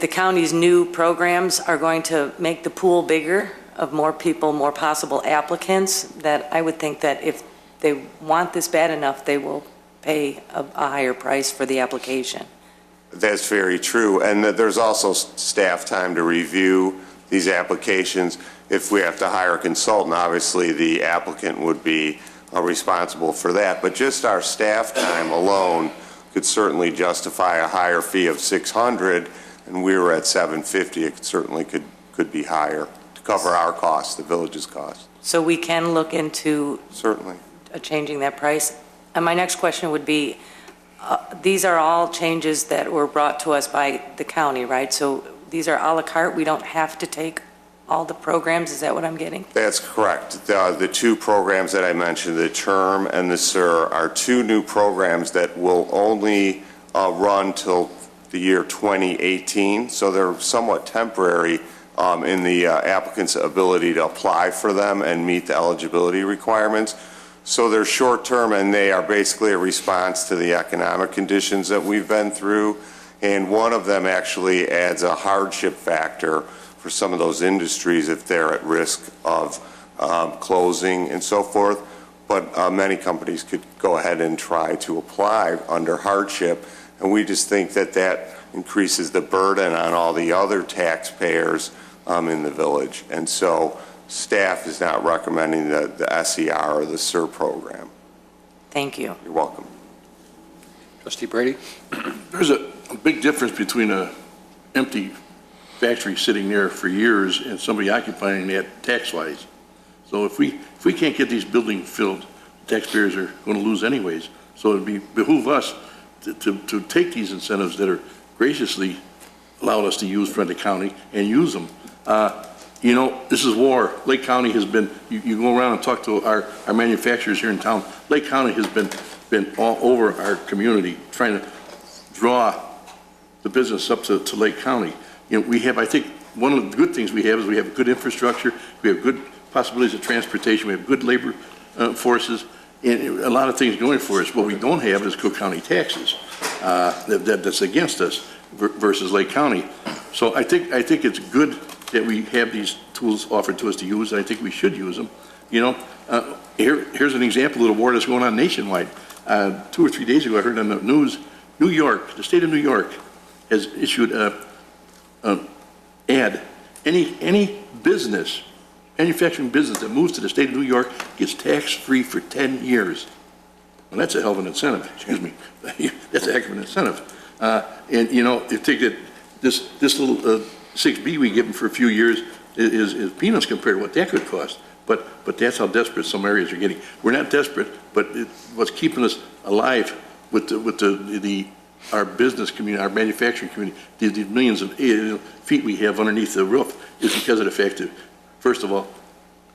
county's new programs are going to make the pool bigger of more people, more possible applicants, that I would think that if they want this bad enough, they will pay a higher price for the application. That's very true. And there's also staff time to review these applications. If we have to hire a consultant, obviously the applicant would be responsible for that. But just our staff time alone could certainly justify a higher fee of $600, and we were at $750. It certainly could be higher to cover our costs, the village's costs. So we can look into certainly changing that price. And my next question would be, these are all changes that were brought to us by the county, right? So these are a la carte. We don't have to take all the programs. Is that what I'm getting? That's correct. The two programs that I mentioned, the TERM and the SIR, are two new programs that will only run till the year 2018. So they're somewhat temporary in the applicant's ability to apply for them and meet the eligibility requirements. So they're short-term, and they are basically a response to the economic conditions that we've been through. And one of them actually adds a hardship factor for some of those industries if they're at risk of closing and so forth. But many companies could go ahead and try to apply under hardship. And we just think that that increases the burden on all the other taxpayers in the village. And so staff is not recommending the SER or the SIR program. Thank you. You're welcome. Trustee Brady? There's a big difference between an empty factory sitting there for years and somebody occupying that tax-wise. So if we can't get these buildings filled, taxpayers are going to lose anyways. So it behoove us to take these incentives that are graciously allowed us to use for the county and use them. This is war. Lake County has been, you go around and talk to our manufacturers here in town, Lake County has been all over our community trying to draw the business up to Lake County. We have, I think, one of the good things we have is we have good infrastructure, we have good possibilities of transportation, we have good labor forces, and a lot of things going for us. What we don't have is Cook County taxes that's against us versus Lake County. So I think it's good that we have these tools offered to us to use, and I think we should use them. Here's an example of the war that's going on nationwide. 2 or 3 days ago, I heard on the news, New York, the state of New York, has issued an ad any business, manufacturing business that moves to the state of New York gets tax-free for 10 years. Well, that's a hell of an incentive, excuse me. That's a heck of an incentive. And, you know, you take it, this little 6B we give them for a few years is peanuts compared to what that could cost. But that's how desperate some areas are getting. We're not desperate, but what's keeping us alive with our business community, our manufacturing community, the millions of feet we have underneath the roof is because of the fact that, first of all,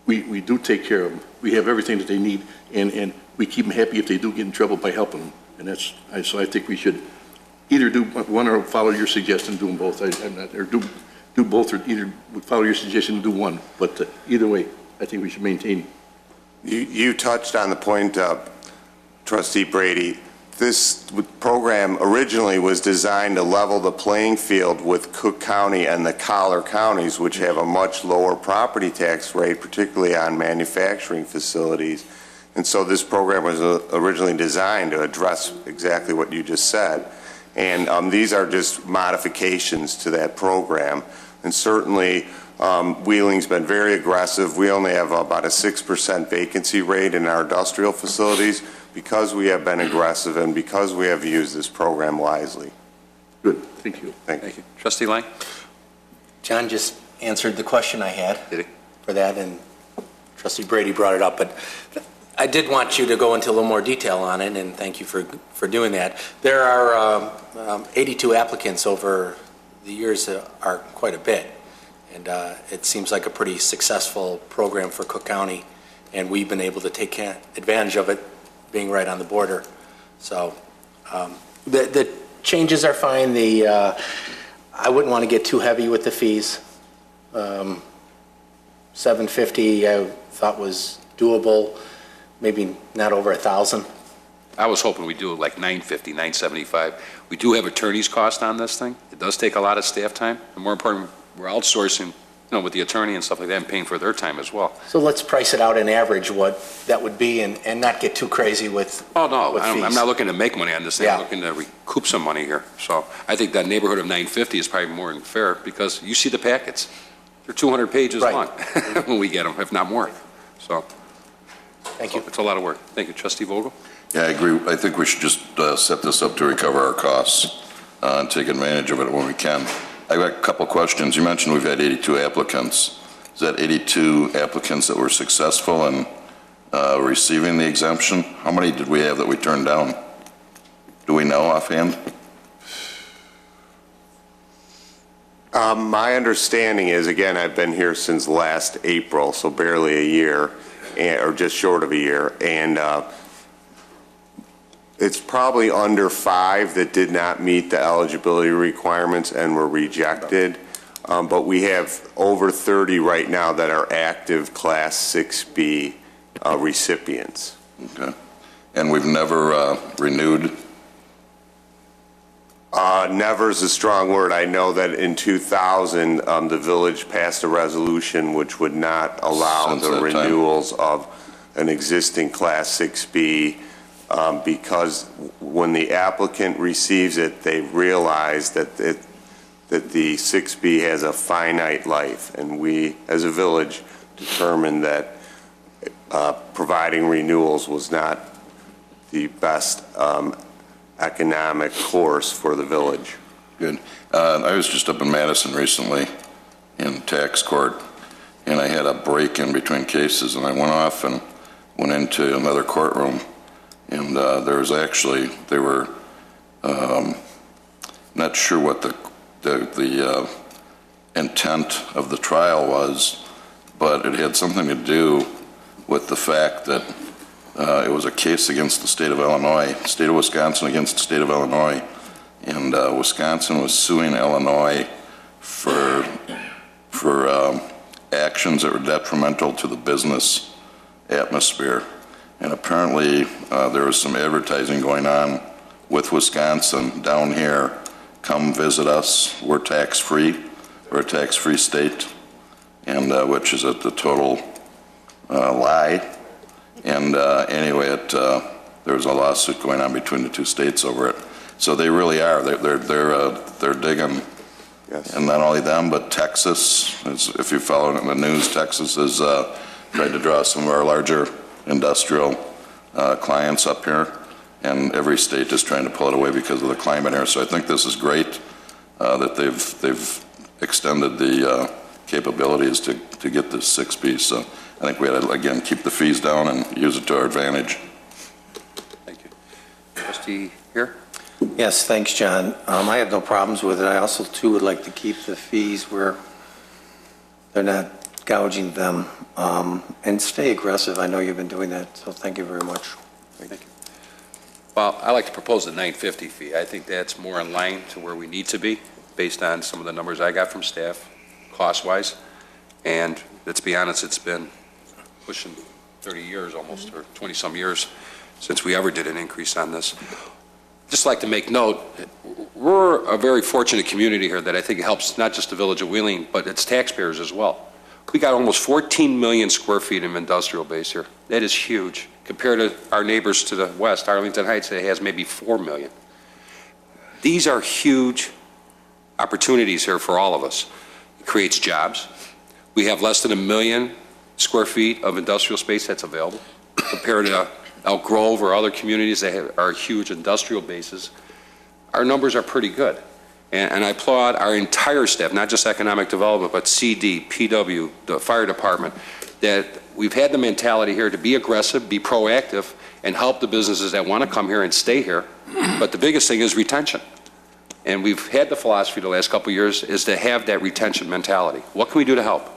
we do take care of them. We have everything that they need, and we keep them happy if they do get in trouble by helping them. And so I think we should either do one or follow your suggestion, do them both. Or do both, or either follow your suggestion and do one. But either way, I think we should maintain. You touched on the point, Trustee Brady. This program originally was designed to level the playing field with Cook County and the collar counties, which have a much lower property tax rate, particularly on manufacturing facilities. And so this program was originally designed to address exactly what you just said. And these are just modifications to that program. And certainly, Wheeling's been very aggressive. We only have about a 6% vacancy rate in our industrial facilities because we have been aggressive and because we have used this program wisely. Good, thank you. Thank you. Trustee Lang? John just answered the question I had Did he? for that, and Trustee Brady brought it up, but I did want you to go into a little more detail on it, and thank you for doing that. There are 82 applicants over the years, are quite a bit, and it seems like a pretty successful program for Cook County, and we've been able to take advantage of it being right on the border. So the changes are fine. I wouldn't want to get too heavy with the fees. $750 I thought was doable, maybe not over $1,000. I was hoping we'd do it like $950, $975. We do have attorney's cost on this thing. It does take a lot of staff time. And more important, we're outsourcing, with the attorney and stuff like that and paying for their time as well. So let's price it out in average what that would be and not get too crazy with Oh, no, with I'm fees. not looking to make money on this thing. Yeah. I'm looking to recoup some money here. So I think that neighborhood of $950 is probably more than fair because you see the packets. They're 200 pages Right. long when we get them, if not more. So thank you. It's a lot of work. Thank you. Trustee Vogel? Yeah, I agree. I think we should just set this up to recover our costs and take advantage of it when we can. I've got a couple questions. You mentioned we've had 82 applicants. Is that 82 applicants that were successful in receiving the exemption? How many did we have that we turned down? Do we know offhand? My understanding is, again, I've been here since last April, so barely a year, or just short of a year, and it's probably under 5 that did not meet the eligibility requirements and were rejected. But we have over 30 right now that are active Class 6B recipients. Okay. And we've never renewed? Never is a strong word. I know that in 2000, the village passed a resolution which would not allow Since the that time. renewals of an existing Class 6B because when the applicant receives it, they realize that the 6B has a finite life, and we, as a village, determined that providing renewals was not the best economic course for the village. Good. I was just up in Madison recently in tax court, and I had a break in between cases, and I went off and went into another courtroom, and there was actually, they were not sure what the intent of the trial was, but it had something to do with the fact that it was a case against the state of Illinois, state of Wisconsin against the state of Illinois, and Wisconsin was suing Illinois for actions that were detrimental to the business atmosphere. And apparently there was some advertising going on with Wisconsin down here. Come visit us. We're tax-free. We're a tax-free state, and which is a total lie. And anyway, there was a lawsuit going on between the two states over it. So they really are. They're digging Yes. And not only them, but Texas, if you follow it in the news, Texas has tried to draw some of our larger industrial clients up here, and every state is trying to pull it away because of the climate here. So I think this is great that they've extended the capabilities to get this 6B. So I think we had to, again, keep the fees down and use it to our advantage. Thank you. Trustee here? Yes, thanks, John. I have no problems with it. I also, too, would like to keep the fees where they're not gouging them, and stay aggressive. I know you've been doing that, so thank you very much. Thank you. Well, I like to propose the $9.50 fee. I think that's more in line to where we need to be, based on some of the numbers I got from staff, cost-wise. And let's be honest, it's been pushing 30 years almost, or 20-some years, since we ever did an increase on this. Just like to make note, we're a very fortunate community here that I think helps not just the Village of Wheeling, but its taxpayers as well. We got almost 14 million square feet of industrial base here. That is huge compared to our neighbors to the west. Arlington Heights, that has maybe 4 million. These are huge opportunities here for all of us. It creates jobs. We have less than 1 million square feet of industrial space that's available compared to Elk Grove or other communities that are huge industrial bases. Our numbers are pretty good. And I applaud our entire staff, not just economic development, but CD, PW, the fire department, that we've had the mentality here to be aggressive, be proactive, and help the businesses that want to come here and stay here. But the biggest thing is retention. And we've had the philosophy the last couple of years is to have that retention mentality. What can we do to help?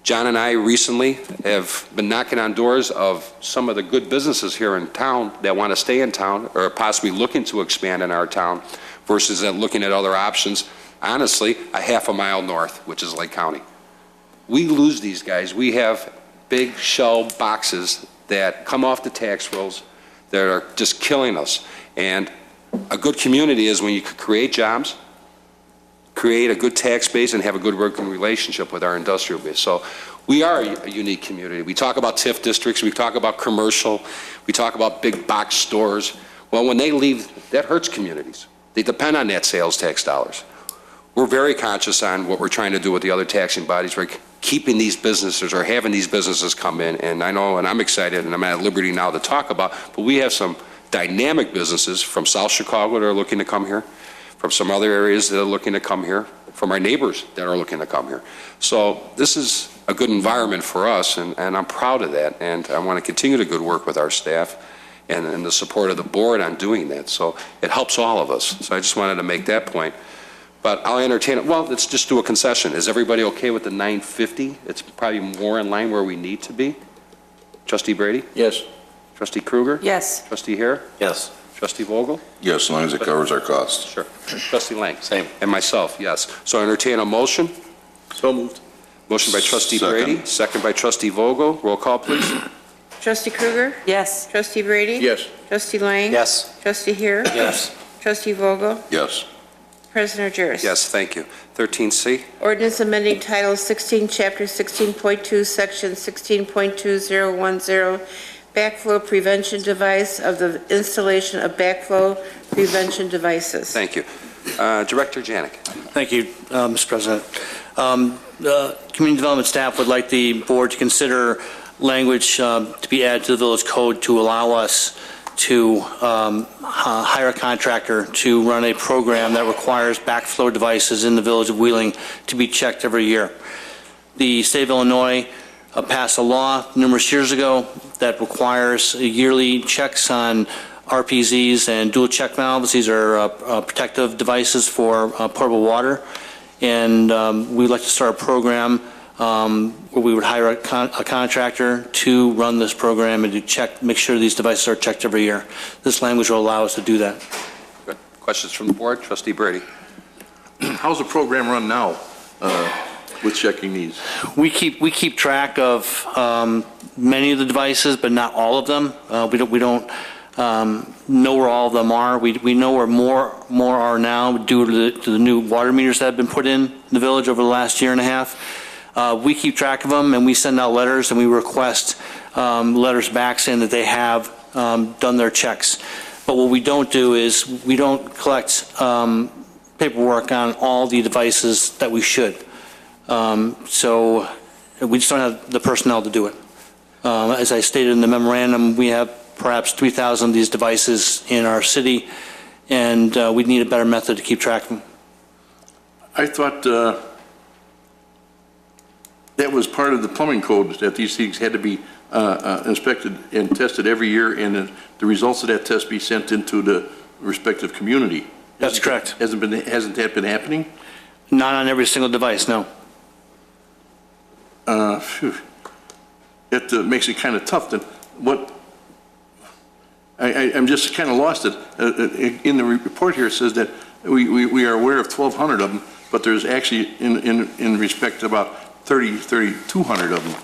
John and I recently have been knocking on doors of some of the good businesses here in town that want to stay in town or possibly looking to expand in our town versus looking at other options, honestly, a half a mile north, which is Lake County. We lose these guys. We have big shell boxes that come off the tax rolls that are just killing us. And a good community is when you could create jobs, create a good tax base, and have a good working relationship with our industrial base. So we are a unique community. We talk about TIF districts, we talk about commercial, we talk about big box stores. Well, when they leave, that hurts communities. They depend on that sales tax dollars. We're very conscious on what we're trying to do with the other taxing bodies. We're keeping these businesses or having these businesses come in, and I know, and I'm excited, and I'm at liberty now to talk about, but we have some dynamic businesses from South Chicago that are looking to come here, from some other areas that are looking to come here, from our neighbors that are looking to come here. So this is a good environment for us, and I'm proud of that, and I want to continue the good work with our staff and the support of the board on doing that. So it helps all of us. So I just wanted to make that point. But I'll entertain it. Well, let's just do a concession. Is everybody okay with the $9.50? It's probably more in line where we need to be. Trustee Brady? Yes. Trustee Kruger? Yes. Trustee Hare? Yes. Trustee Vogel? Yes, as long as it covers our costs. Sure. Trustee Lang? Same. And myself, yes. So I entertain a motion. So moved. Motion by Trustee Second. Brady, second by Trustee Vogel. Roll call, please. Trustee Kruger? Yes. Trustee Brady? Yes. Trustee Lang? Yes. Trustee Hare? Yes. Trustee Vogel? Yes. President Juris? Yes, thank you. 13C. Ordinance amending Title 16, Chapter 16.2, Section 16.2010, backflow prevention device of the installation of backflow prevention devices. Thank you. Director Janik. Thank you, Mr. President. The Community Development staff would like the board to consider language to be added to the village code to allow us to hire a contractor to run a program that requires backflow devices in the village of Wheeling to be checked every year. The state of Illinois passed a law numerous years ago that requires yearly checks on RPZs and dual check valves. These are protective devices for portable water. And we'd like to start a program where we would hire a contractor to run this program and to check, make sure these devices are checked every year. This language will allow us to do that. Good. Questions from the board? Trustee Brady. How's the program run now with checking these? We keep track of many of the devices, but not all of them. We don't know where all of them are. We know where more are now due to the new water meters that have been put in the village over the last year and a half. We keep track of them, and we send out letters, and we request letters back saying that they have done their checks. But what we don't do is we don't collect paperwork on all the devices that we should. So we just don't have the personnel to do it. As I stated in the memorandum, we have perhaps 3,000 of these devices in our city, and we need a better method to keep track of them. I thought that was part of the plumbing code, that these things had to be inspected and tested every year, and the results of that test be sent into the respective community. That's correct. Hasn't that been happening? Not on every single device, no. It makes it kind of tough. Then what? I'm just kind of lost. In the report here, it says that we are aware of 1,200 of them, but there's actually in respect to about 3,200 of them.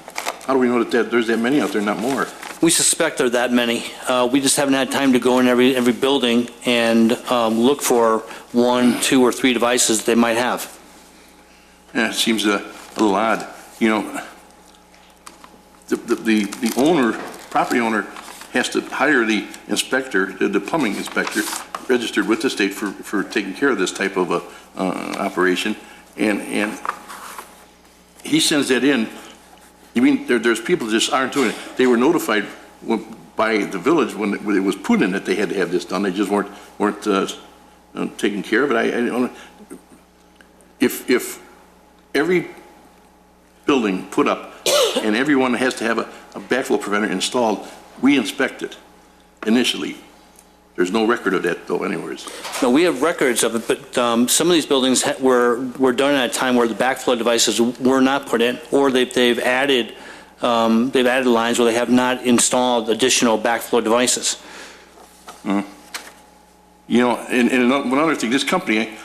How do we know that there's that many out there, not more? We suspect there are that many. We just haven't had time to go in every building and look for 1, 2, or 3 devices they might have. Yeah, it seems a little odd. You know, the owner, property owner, has to hire the inspector, the plumbing inspector, registered with the state for taking care of this type of operation, and he sends that in. You mean there's people that just aren't doing it? They were notified by the village when it was put in that they had to have this done. They just weren't taking care of it. I don't know. If every building put up and everyone has to have a backflow preventer installed, we inspect it initially. There's no record of that, though, anywheres. No, we have records of it, but some of these buildings were done at a time where the backflow devices were not put in, or they've added lines where they have not installed additional backflow devices. You know, and one other thing, this company,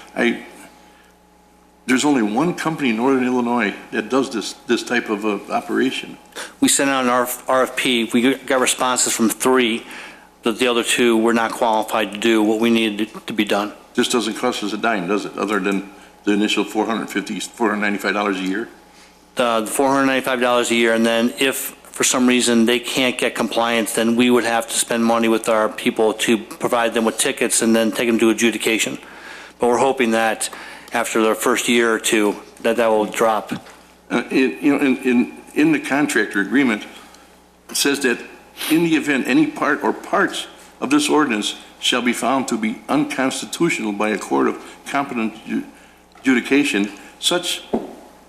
there's only one company in Northern Illinois that does this type of operation. We sent out an RFP. We got responses from 3. But the other 2 were not qualified to do what we needed to be done. This doesn't cost us a dime, does it, other than the initial $495 a year? The $495 a year, and then if for some reason they can't get compliance, then we would have to spend money with our people to provide them with tickets and then take them to adjudication. But we're hoping that after their first year or 2, that will drop. In the contractor agreement, it says that in the event any part or parts of this ordinance shall be found to be unconstitutional by a court of competent adjudication, such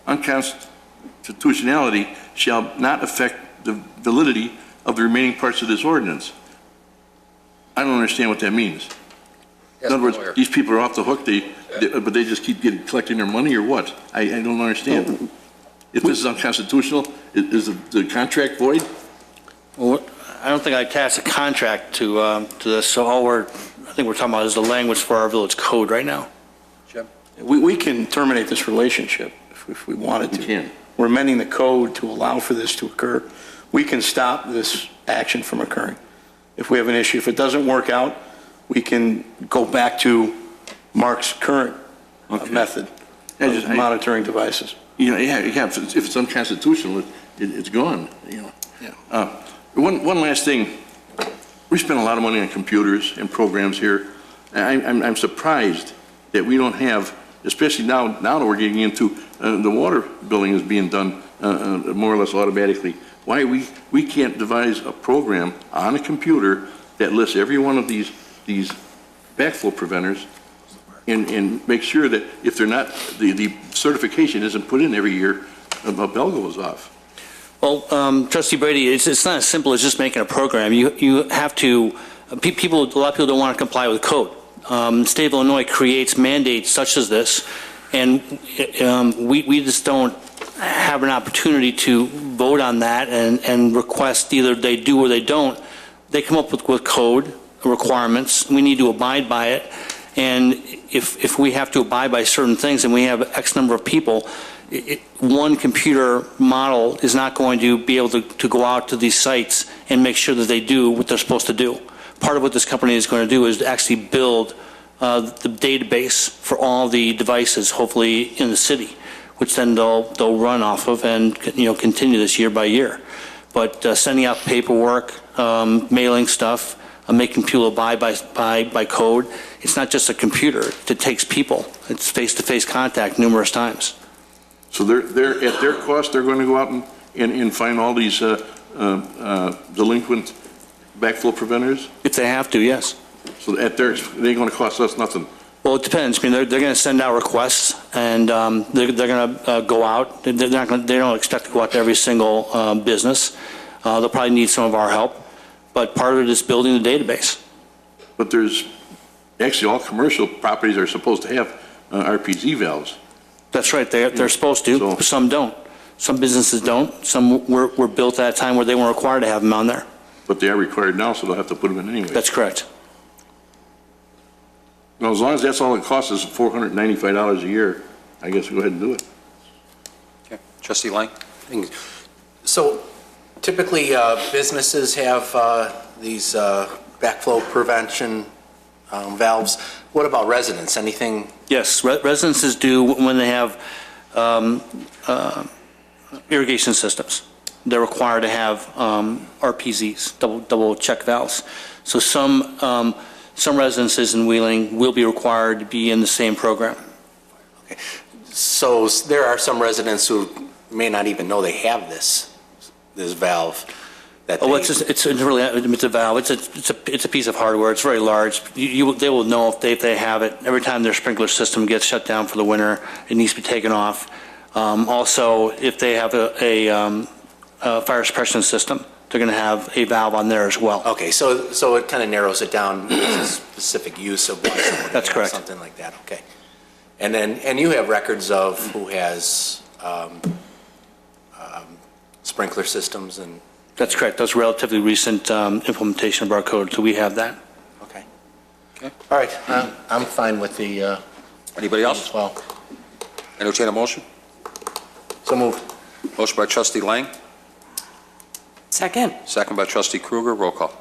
unconstitutionality shall not affect the validity of the remaining parts of this ordinance. I don't understand what that means. In other words, these people are off the hook, but they just keep collecting their money, or what? I don't understand. If this is unconstitutional, is the contract void? Well, I don't think I'd attach a contract to this, so I think we're talking about is the language for our village code right now. Jim? We can terminate this relationship if we wanted to. We can. We're amending the code to allow for this to occur. We can stop this action from occurring if we have an issue. If it doesn't work out, we can go back to Mark's current method of monitoring devices. You know, if it's unconstitutional, it's gone. You know. Yeah. One last thing. We spend a lot of money on computers and programs here. I'm surprised that we don't have, especially now that we're getting into the water billing is being done more or less automatically. Why we can't devise a program on a computer that lists every one of these backflow preventers and make sure that if they're not, the certification isn't put in every year, a bell goes off. Well, Trustee Brady, it's not as simple as just making a program. You have to, a lot of people don't want to comply with code. The state of Illinois creates mandates such as this, and we just don't have an opportunity to vote on that and request either they do or they don't. They come up with code requirements. We need to abide by it. And if we have to abide by certain things and we have X number of people, one computer model is not going to be able to go out to these sites and make sure that they do what they're supposed to do. Part of what this company is going to do is to actually build the database for all the devices, hopefully in the city, which then they'll run off of and continue this year by year. But sending out paperwork, mailing stuff, making people abide by code. It's not just a computer. It takes people. It's face-to-face contact numerous times. So they're at their cost, they're going to go out and find all these delinquent backflow preventers? If they have to, yes. So at their, they ain't going to cost us nothing? Well, it depends. I mean, they're going to send out requests, and they're going to go out. They don't expect to go out to every single business. They'll probably need some of our help, but part of it is building the database. But there's, actually, all commercial properties are supposed to have RPZ valves. That's right. They're supposed to. So, some don't. Some businesses don't. Some were built at a time where they weren't required to have them on there. But they are required now, so they'll have to put them in anyway. That's correct. Well, as long as that's all it costs is $495 a year, I guess go ahead and do it. Okay. Trustee Lang? So typically, businesses have these backflow prevention valves. What about residents? Anything? Yes, residences do when they have irrigation systems. They're required to have RPZs, double check valves. So some residences in Wheeling will be required to be in the same program. Okay. So there are some residents who may not even know they have this valve. That it's a valve. It's a piece of hardware. It's very large. They will know if they have it. Every time their sprinkler system gets shut down for the winter, it needs to be taken off. Also, if they have a fire suppression system, they're going to have a valve on there as well. Okay, so it kind of narrows it down to a specific use of one. That's correct. Something like that. Okay, and you have records of who has sprinkler systems and. That's correct. That's relatively recent implementation of our code, so we have that. Okay. Okay. All right. I'm fine with the. Anybody else? As well. Entertain a motion. So moved. Motion by Trustee Lang. Second. Second by Trustee Kruger. Roll call.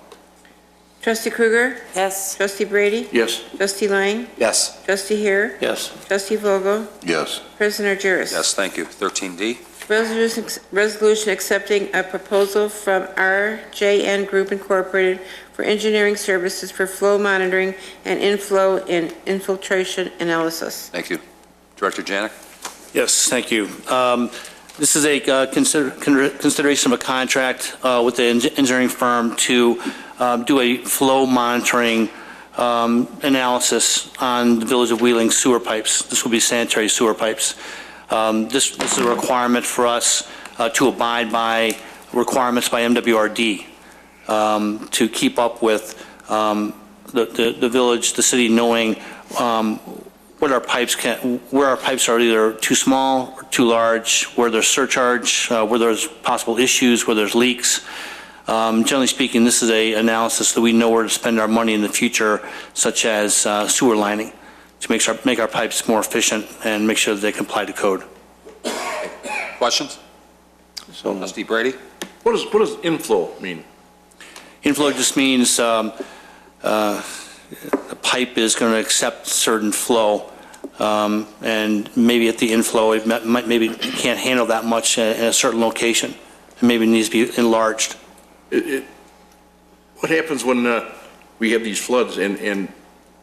Trustee Kruger? Yes. Trustee Brady? Yes. Trustee Lang? Yes. Trustee Hare? Yes. Trustee Vogel? Yes. President Argyris? Yes, thank you. 13D. Resolution accepting a proposal from RJN Group Incorporated for engineering services for flow monitoring and inflow and infiltration analysis. Thank you. Director Janik? Yes, thank you. This is a consideration of a contract with the engineering firm to do a flow monitoring analysis on the Village of Wheeling sewer pipes. This will be sanitary sewer pipes. This is a requirement for us to abide by requirements by MWRD to keep up with the village, the city, knowing what our pipes where our pipes are either too small or too large, where there's surcharge, where there's possible issues, where there's leaks. Generally speaking, this is an analysis that we know where to spend our money in the future, such as sewer lining, to make our pipes more efficient and make sure that they comply to code. Questions? So, Trustee Brady? What does inflow mean? Inflow just means the pipe is going to accept certain flow, and maybe at the inflow it maybe can't handle that much in a certain location, and maybe it needs to be enlarged. What happens when we have these floods and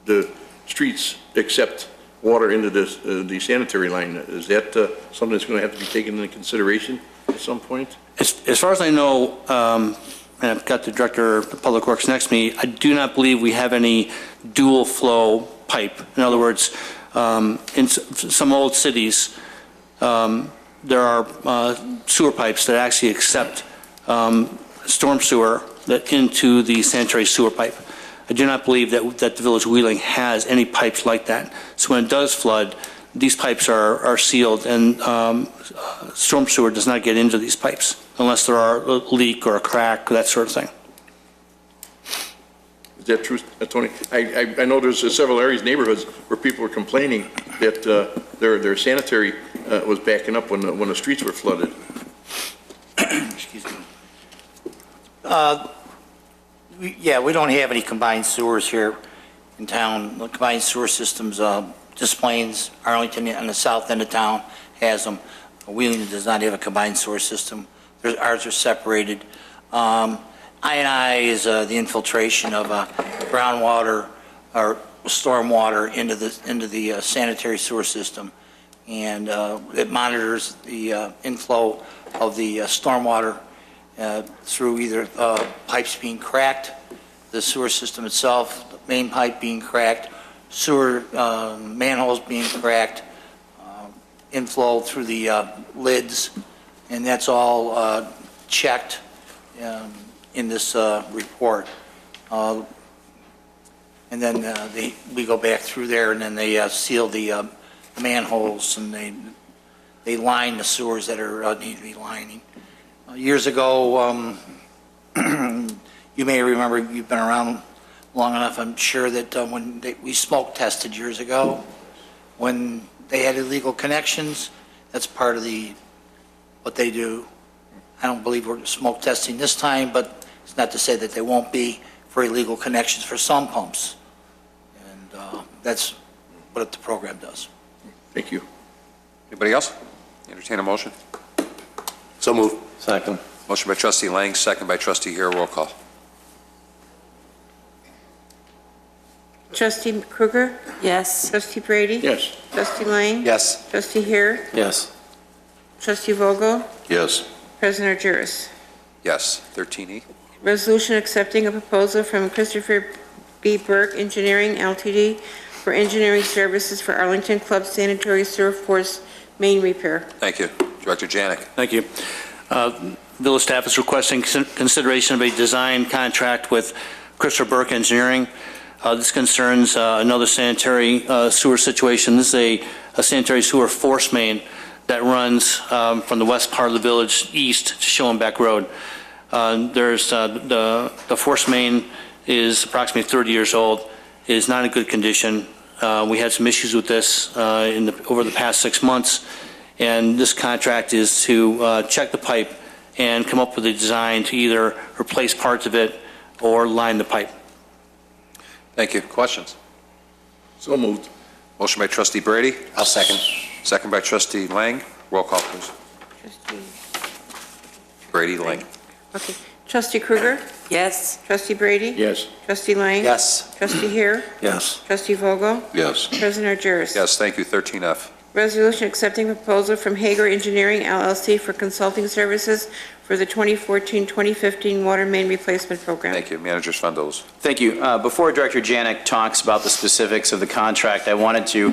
the streets accept water into the sanitary line? Is that something that's going to have to be taken into consideration at some point? As far as I know, and I've got the Director of Public Works next to me, I do not believe we have any dual flow pipe. In other words, in some old cities, there are sewer pipes that actually accept storm sewer into the sanitary sewer pipe. I do not believe that the Village of Wheeling has any pipes like that. So when it does flood, these pipes are sealed, and storm sewer does not get into these pipes unless there are a leak or a crack, that sort of thing. Is that true, Tony? I know there's several areas, neighborhoods, where people were complaining that their sanitary was backing up when the streets were flooded. Excuse me. We don't have any combined sewers here in town. The combined sewer systems, Des Plaines, Arlington, on the south end of town has them. Wheeling does not have a combined sewer system. Ours are separated. ionize the infiltration of groundwater or stormwater into the sanitary sewer system. And it monitors the inflow of the stormwater through either pipes being cracked, the sewer system itself, the main pipe being cracked, sewer manholes being cracked, inflow through the lids, and that's all checked in this report. And then we go back through there, and then they seal the manholes, and they line the sewers that are need to be lining. Years ago, you may remember, you've been around long enough, I'm sure, that when we smoke tested years ago, when they had illegal connections, that's part of what they do. I don't believe we're smoke testing this time, but it's not to say that they won't be for illegal connections for some pumps. And that's what the program does. Thank you. Anybody else? Entertain a motion. So moved. Second. Motion by trustee Lang, second by trustee Hare. Roll call. Trustee Krueger? Yes. Trustee Brady? Yes. Trustee Lang? Yes. Trustee Hare? Yes. Trustee Vogel? Yes. President Argyros? Yes. 13E. Resolution accepting a proposal from Christopher B. Burke Engineering Ltd. for engineering services for Arlington Club Sanitary Sewer Force main repair. Thank you. Director Janik. Thank you. Village staff is requesting consideration of a design contract with Christopher Burke Engineering. This concerns another sanitary sewer situation. This is a sanitary sewer force main that runs from the west part of the village east to Schoenbeck Road. There's the force main is approximately 30 years old. It is not in good condition. We had some issues with this over the past 6 months, and this contract is to check the pipe and come up with a design to either replace parts of it or line the pipe. Thank you. Questions? So moved. Motion by trustee Brady. I'll second. Second by trustee Lang. Roll call, please. Trustee Brady, Lang. Okay. Trustee Krueger? Yes. Trustee Brady? Yes. Trustee Lang? Yes. Trustee Hare? Yes. Trustee Vogel? Yes. President Argyros? Yes, thank you. 13F. Resolution accepting proposal from Hager Engineering LLC for consulting services for the 2014-2015 water main replacement program. Thank you. Manager Svendos. Thank you. Before Director Janik talks about the specifics of the contract, I wanted to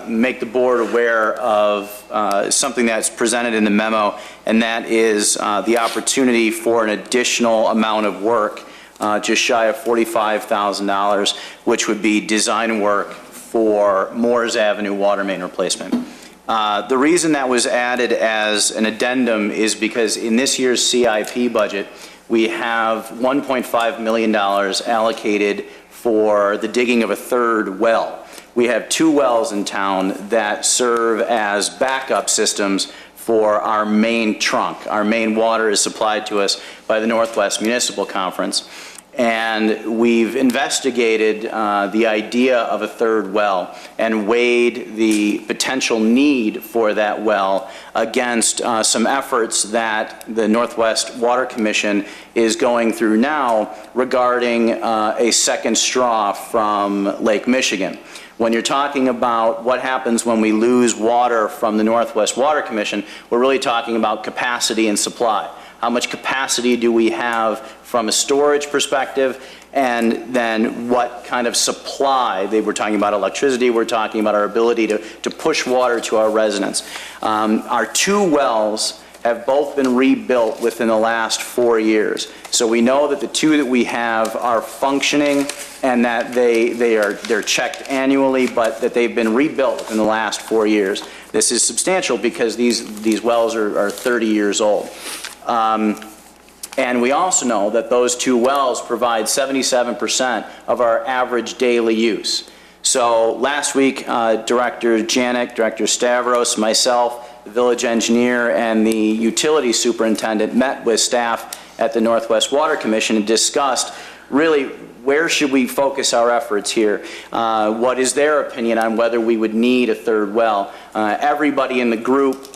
make the board aware of something that's presented in the memo, and that is the opportunity for an additional amount of work, just shy of $45,000, which would be design work for Moores Avenue water main replacement. The reason that was added as an addendum is because in this year's CIP budget, we have $1.5 million allocated for the digging of a third well. We have 2 wells in town that serve as backup systems for our main trunk. Our main water is supplied to us by the Northwest Municipal Conference. And we've investigated the idea of a third well and weighed the potential need for that well against some efforts that the Northwest Water Commission is going through now regarding a second straw from Lake Michigan. When you're talking about what happens when we lose water from the Northwest Water Commission, we're really talking about capacity and supply. How much capacity do we have from a storage perspective, and then what kind of supply? They were talking about electricity, we're talking about our ability to push water to our residents. Our 2 wells have both been rebuilt within the last 4 years. So we know that the 2 that we have are functioning and that they're checked annually, but that they've been rebuilt within the last 4 years. This is substantial because these wells are 30 years old. And we also know that those 2 wells provide 77% of our average daily use. So last week, Director Janik, Director Stavros, myself, the village engineer, and the utility superintendent met with staff at the Northwest Water Commission and discussed really, where should we focus our efforts here? What is their opinion on whether we would need a third well? Everybody in the group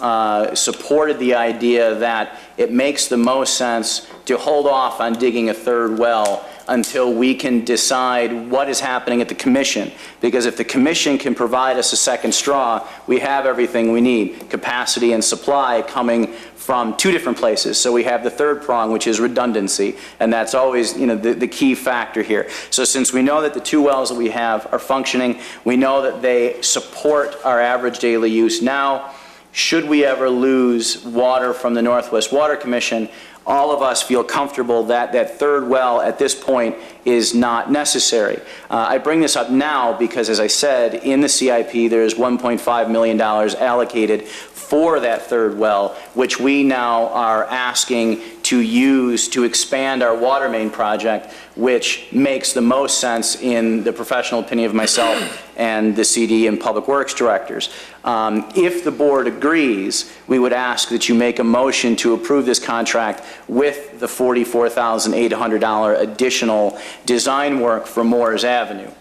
supported the idea that it makes the most sense to hold off on digging a third well until we can decide what is happening at the commission. Because if the commission can provide us a second straw, we have everything we need, capacity and supply coming from two different places. So we have the third prong, which is redundancy, and that's always, you know, the key factor here. So since we know that the two wells that we have are functioning, we know that they support our average daily use now, should we ever lose water from the Northwest Water Commission, all of us feel comfortable that that third well at this point is not necessary. I bring this up now because, as I said, in the CIP there is $1.5 million allocated for that third well, which we now are asking to use to expand our water main project, which makes the most sense in the professional opinion of myself and the CD and Public Works directors. If the board agrees, we would ask that you make a motion to approve this contract with the $44,800 additional design work for Moores Avenue.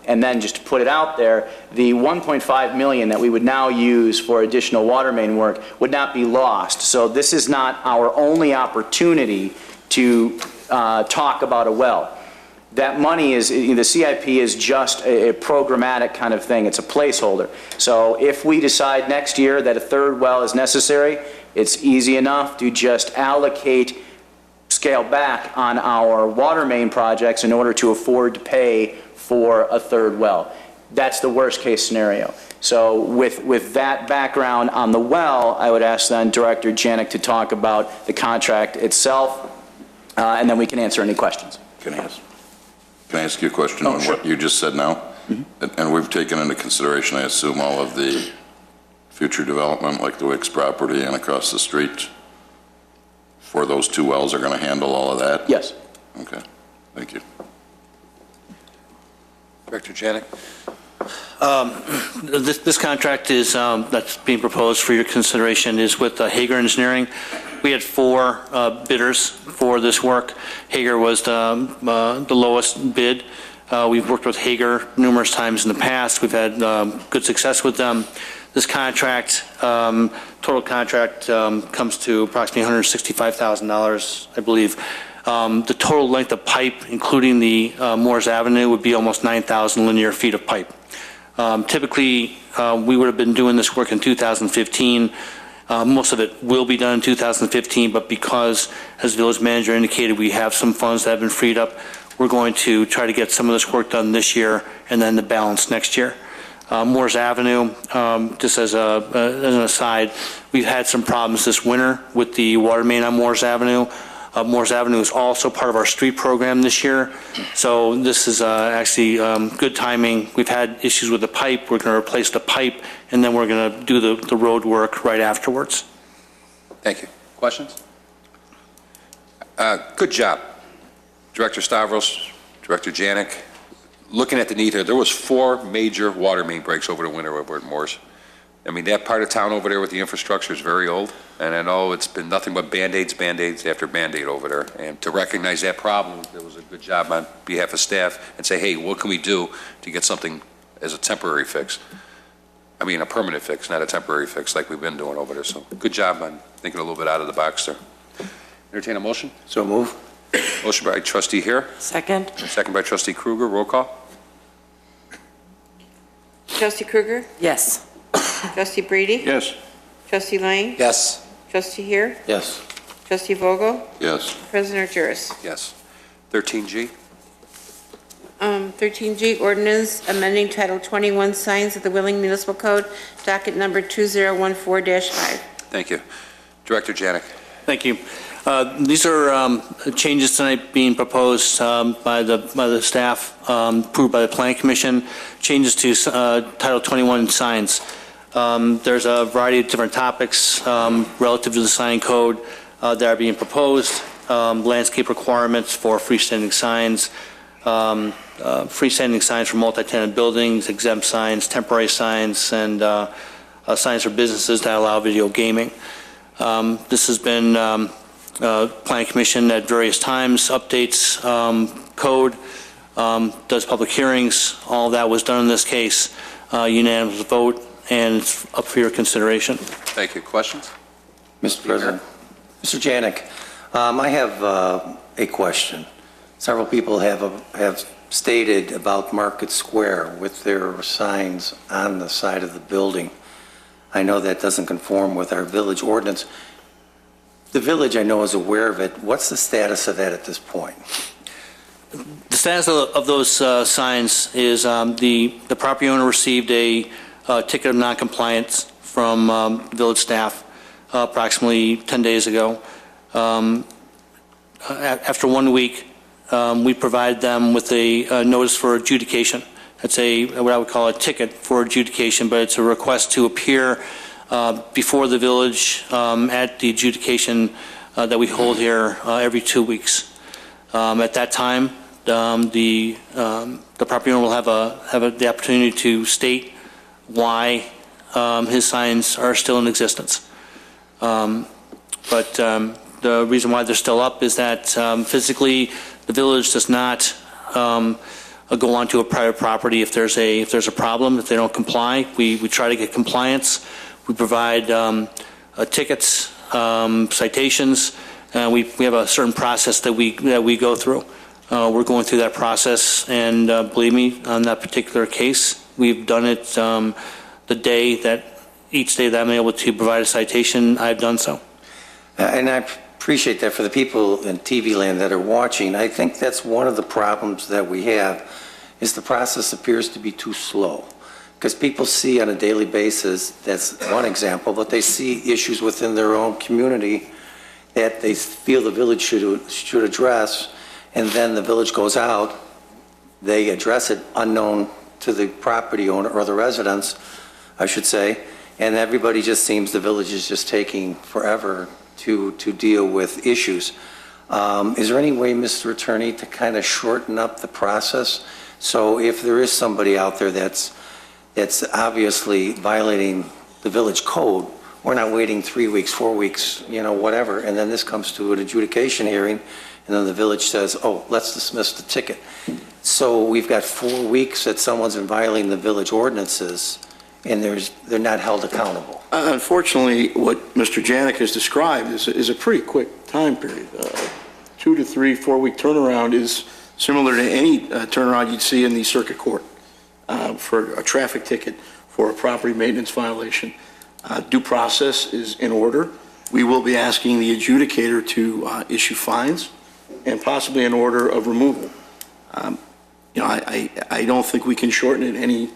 And then just to put it out there, the $1.5 million that we would now use for additional water main work would not be lost. So this is not our only opportunity to talk about a well. That money is, the CIP is just a programmatic kind of thing. It's a placeholder. So if we decide next year that a third well is necessary, it's easy enough to just allocate, scale back on our water main projects in order to afford to pay for a third well. That's the worst case scenario. So with that background on the well, I would ask then Director Janik to talk about the contract itself, and then we can answer any questions. Can I ask you a question on what you just said now? Mm-hmm. And we've taken into consideration, I assume, all of the future development, like the Wicks property and across the street, for those two wells are going to handle all of that? Yes. Okay. Thank you. Director Janik? This contract is that's being proposed for your consideration is with Hager Engineering. We had 4 bidders for this work. Hager was the lowest bid. We've worked with Hager numerous times in the past. We've had good success with them. This contract, total contract, comes to approximately $165,000, I believe. The total length of pipe, including the Moores Avenue, would be almost 9,000 linear feet of pipe. Typically, we would have been doing this work in 2015. Most of it will be done in 2015, but because, as village manager indicated, we have some funds that have been freed up, we're going to try to get some of this work done this year and then the balance next year. Moores Avenue, just as an aside, we've had some problems this winter with the water main on Moores Avenue. Moores Avenue is also part of our street program this year, so this is actually good timing. We've had issues with the pipe. We're going to replace the pipe, and then we're going to do the road work right afterwards. Thank you. Questions? Good job. Director Stavros, Director Janik. Looking at the need here, there was 4 major water main breaks over the winter over at Moores. I mean, that part of town over there with the infrastructure is very old, and I know it's been nothing but Band-Aids, Band-Aids after Band-Aid over there. And to recognize that problem, there was a good job on behalf of staff and say, hey, what can we do to get something as a temporary fix? I mean, a permanent fix, not a temporary fix like we've been doing over there. So good job on thinking a little bit out of the box there. Entertain a motion? So move. Motion by Trustee Hare. Second. Second by Trustee Kruger. Roll call. Trustee Kruger? Yes. Trustee Brady? Yes. Trustee Lang? Yes. Trustee Here? Yes. Trustee Vogel? Yes. President Juris? Yes. 13G. 13G, ordinance amending Title 21 signs of the Wheeling Municipal Code, docket number 2014-5. Thank you. Director Janik. Thank you. These are changes tonight being proposed by the staff, approved by the Planning Commission, changes to Title 21 signs. There's a variety of different topics relative to the sign code that are being proposed, landscape requirements for freestanding signs, freestanding signs for multi-tenant buildings, exempt signs, temporary signs, and signs for businesses that allow video gaming. This has been Planning Commission at various times, updates code, does public hearings. All that was done in this case, unanimous vote, and it's up for your consideration. Thank you. Questions? Mr. President. Mr. Janik, I have a question. Several people have stated about Market Square with their signs on the side of the building. I know that doesn't conform with our village ordinance. The village, I know, is aware of it. What's the status of that at this point? The status of those signs is the property owner received a ticket of noncompliance from village staff approximately 10 days ago. After 1 week, we provided them with a notice for adjudication. It's what I would call a ticket for adjudication, but it's a request to appear before the village at the adjudication that we hold here every 2 weeks. At that time, the property owner will have the opportunity to state why his signs are still in existence. But the reason why they're still up is that physically the village does not go onto a private property if there's a problem, if they don't comply. We try to get compliance. We provide tickets, citations, and we have a certain process that we go through. We're going through that process, and believe me, on that particular case, we've done it each day that I'm able to provide a citation, I've done so. And I appreciate that for the people in TV land that are watching. I think that's one of the problems that we have is the process appears to be too slow. Because people see on a daily basis, that's one example, but they see issues within their own community that they feel the village should address, and then the village goes out, they address it unknown to the property owner or the residents, I should say, and everybody just seems the village is just taking forever to deal with issues. Is there any way, Mr. Attorney, to kind of shorten up the process? So if there is somebody out there that's obviously violating the village code, we're not waiting 3 weeks, 4 weeks, whatever, and then this comes to an adjudication hearing, and then the village says, oh, let's dismiss the ticket. So we've got 4 weeks that someone's violating the village ordinances, and they're not held accountable. Unfortunately, what Mr. Janik has described is a pretty quick time period. 2 to 3, 4 week turnaround is similar to any turnaround you'd see in the circuit court for a traffic ticket, for a property maintenance violation. Due process is in order. We will be asking the adjudicator to issue fines and possibly an order of removal. I don't think we can shorten it any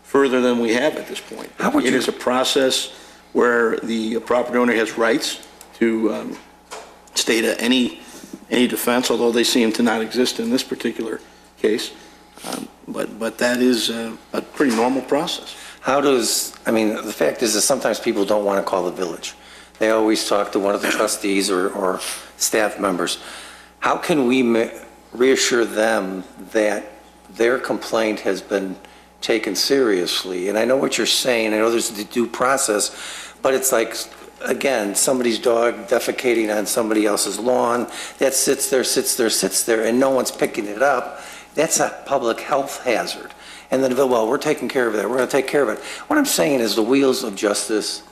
further than we have at this point. It is a process where the property owner has rights to state any defense, although they seem to not exist in this particular case. But that is a pretty normal process. The fact is that sometimes people don't want to call the village. They always talk to one of the trustees or staff members. How can we reassure them that their complaint has been taken seriously? And I know what you're saying. I know there's the due process, but it's like, again, somebody's dog defecating on somebody else's lawn that sits there, and no one's picking it up. That's a public health hazard. And then, well, we're taking care of that. We're going to take care of it. What I'm saying is the wheels of justice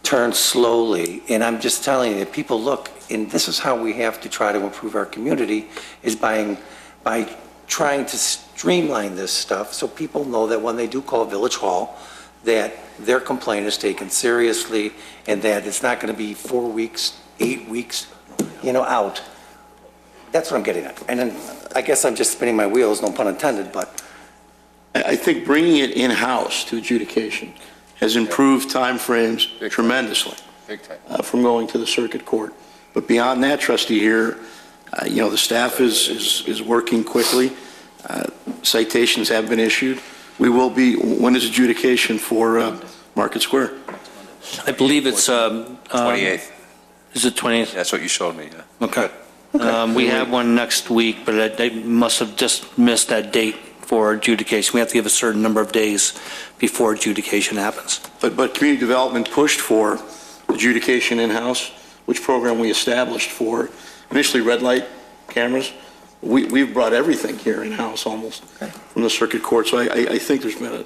turn slowly, and I'm just telling you that people look, and this is how we have to try to improve our community, is by trying to streamline this stuff so people know that when they do call Village Hall, that their complaint is taken seriously and that it's not going to be 4 weeks, 8 weeks, out. That's what I'm getting at. And then I guess I'm just spinning my wheels, no pun intended, but. I think bringing it in-house to adjudication has improved timeframes tremendously from going to the circuit court. But beyond that, trustee here, the staff is working quickly. Citations have been issued. When is adjudication for Market Square? I believe it's 28th. Is it 28th? That's what you showed me. Yeah. Okay. We have one next week, but they must have just missed that date for adjudication. We have to give a certain number of days before adjudication happens. But community development pushed for adjudication in-house which program we established for initially red light cameras. We've brought everything here in-house almost from the circuit court. So I think there's been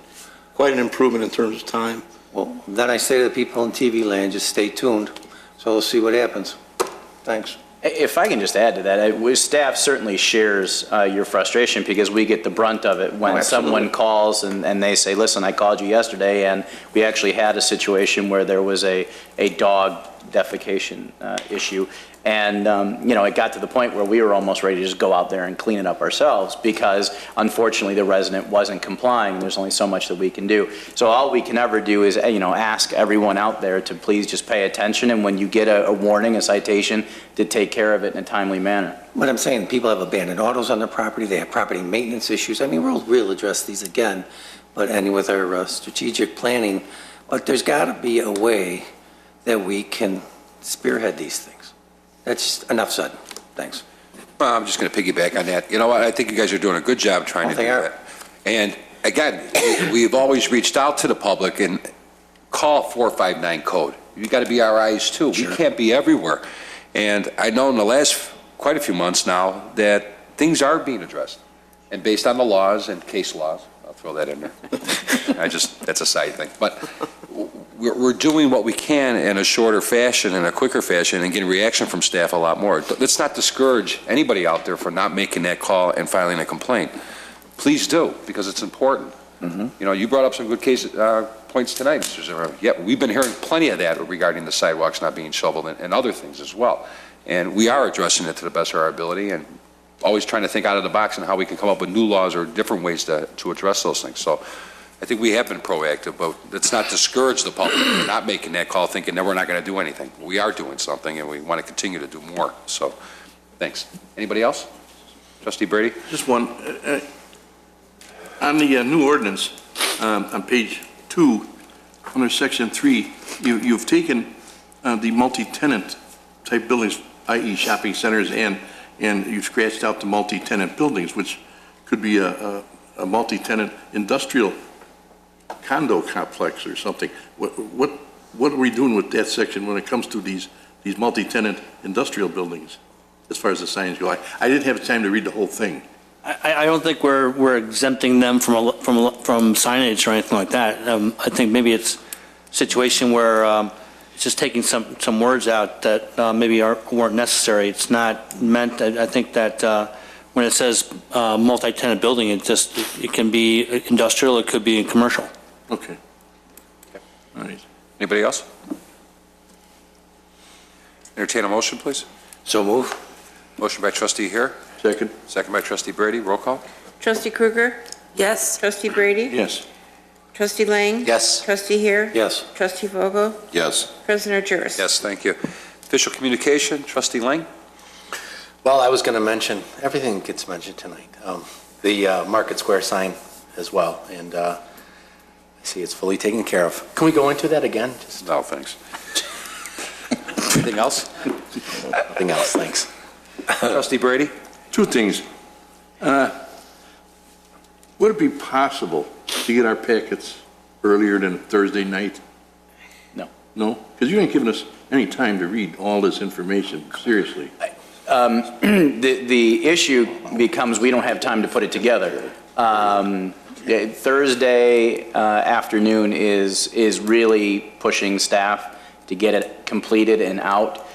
quite an improvement in terms of time. Well, then I say to the people in TV land, just stay tuned. So we'll see what happens. Thanks. If I can just add to that, staff certainly shares your frustration because we get the brunt of it when someone calls and they say, listen, I called you yesterday and we actually had a situation where there was a dog defecation issue. And, it got to the point where we were almost ready to just go out there and clean it up ourselves because, unfortunately, the resident wasn't complying. There's only so much that we can do. So all we can ever do is, ask everyone out there to please just pay attention, and when you get a warning, a citation, to take care of it in a timely manner. What I'm saying, people have abandoned autos on their property, they have property maintenance issues. I mean, we'll address these again, and with our strategic planning, but there's got to be a way that we can spearhead these things. That's enough said. Thanks. Well, I'm just going to piggyback on that. You know what? I think you guys are doing a good job trying to do that. And again, we've always reached out to the public and call 459 code. You got to be our eyes too. Sure. We can't be everywhere. And I know in the last quite a few months now that things are being addressed. And based on the laws and case laws, I'll throw that in there. That's a side thing. But we're doing what we can in a shorter fashion, in a quicker fashion, and getting reaction from staff a lot more. Let's not discourage anybody out there for not making that call and filing a complaint. Please do, because it's important. Mm-hmm. You brought up some good points tonight, Mr. Zimmer. Yeah, we've been hearing plenty of that regarding the sidewalks not being shoveled and other things as well. And we are addressing it to the best of our ability and always trying to think out of the box on how we can come up with new laws or different ways to address those things. So I think we have been proactive, but let's not discourage the public from not making that call thinking that we're not going to do anything. We are doing something, and we want to continue to do more. So, thanks. Anybody else? Trustee Brady? Just one. On the new ordinance, on page 2, under section 3, you've taken the multi-tenant type buildings, i.e. shopping centers, and you've scratched out the multi-tenant buildings, which could be a multi-tenant industrial condo complex or something. What are we doing with that section when it comes to these multi-tenant industrial buildings, as far as the signs go? I didn't have time to read the whole thing. I don't think we're exempting them from signage or anything like that. I think maybe it's a situation where it's just taking some words out that maybe weren't necessary. It's not meant. I think that when it says multi-tenant building, it can be industrial, it could be commercial. Okay. All right. Anybody else? Entertain a motion, please. So move. Motion by Trustee Hare. Second. Second by Trustee Brady. Roll call. Trustee Krueger? Yes. Trustee Brady? Yes. Trustee Lang? Yes. Trustee Hare? Yes. Trustee Vogel? Yes. President Juris? Yes, thank you. Official communication, Trustee Lang. Well, I was going to mention, everything gets mentioned tonight. The Market Square sign as well, and I see it's fully taken care of. Can we go into that again? No, thanks. Anything else? Nothing else, thanks. Trustee Brady? Two things. Would it be possible to get our packets earlier than Thursday night? No. No? Because you ain't giving us any time to read all this information, seriously. The issue becomes we don't have time to put it together. Thursday afternoon is really pushing staff to get it completed and out.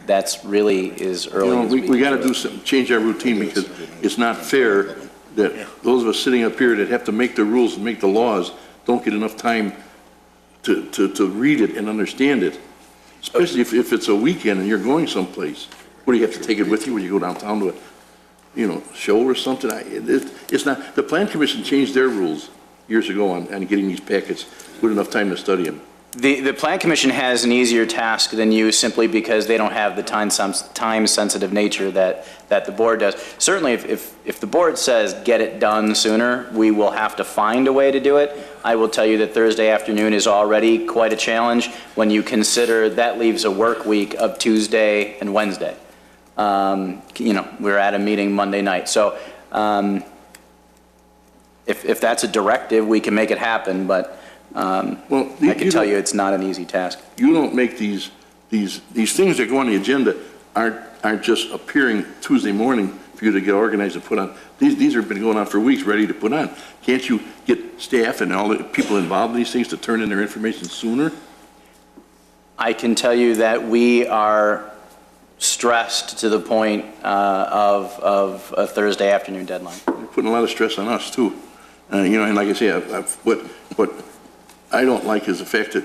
That's really is early. We got to do something, change our routine, because it's not fair that those of us sitting up here that have to make the rules and make the laws don't get enough time to read it and understand it, especially if it's a weekend and you're going someplace. What, do you have to take it with you when you go downtown to a show or something? It's not. The Plan Commission changed their rules years ago on getting these packets with enough time to study them. The Plan Commission has an easier task than you simply because they don't have the time-sensitive nature that the board does. Certainly, if the board says get it done sooner, we will have to find a way to do it. I will tell you that Thursday afternoon is already quite a challenge when you consider that leaves a work week of Tuesday and Wednesday. We're at a meeting Monday night. So if that's a directive, we can make it happen, but I can tell you it's not an easy task. You don't make these these things that go on the agenda aren't just appearing Tuesday morning for you to get organized and put on. These have been going on for weeks, ready to put on. Can't you get staff and all the people involved in these things to turn in their information sooner? I can tell you that we are stressed to the point of a Thursday afternoon deadline. They're putting a lot of stress on us, too. And like I say, what I don't like is the fact that,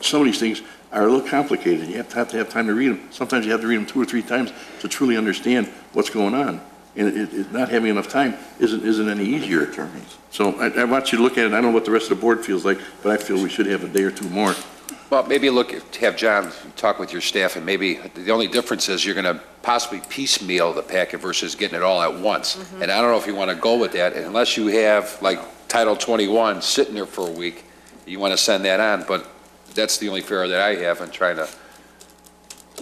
some of these things are a little complicated. You have to have time to read them. Sometimes you have to read them 2 or 3 times to truly understand what's going on. And not having enough time isn't any easier. So I want you to look at it. I don't know what the rest of the board feels like, but I feel we should have a day or 2 more. Well, maybe have John talk with your staff, and maybe the only difference is you're going to possibly piecemeal the packet versus getting it all at once. And I don't know if you want to go with that, unless you have, like, Title 21 sitting there for a week, you want to send that on, but that's the only fear that I have in trying to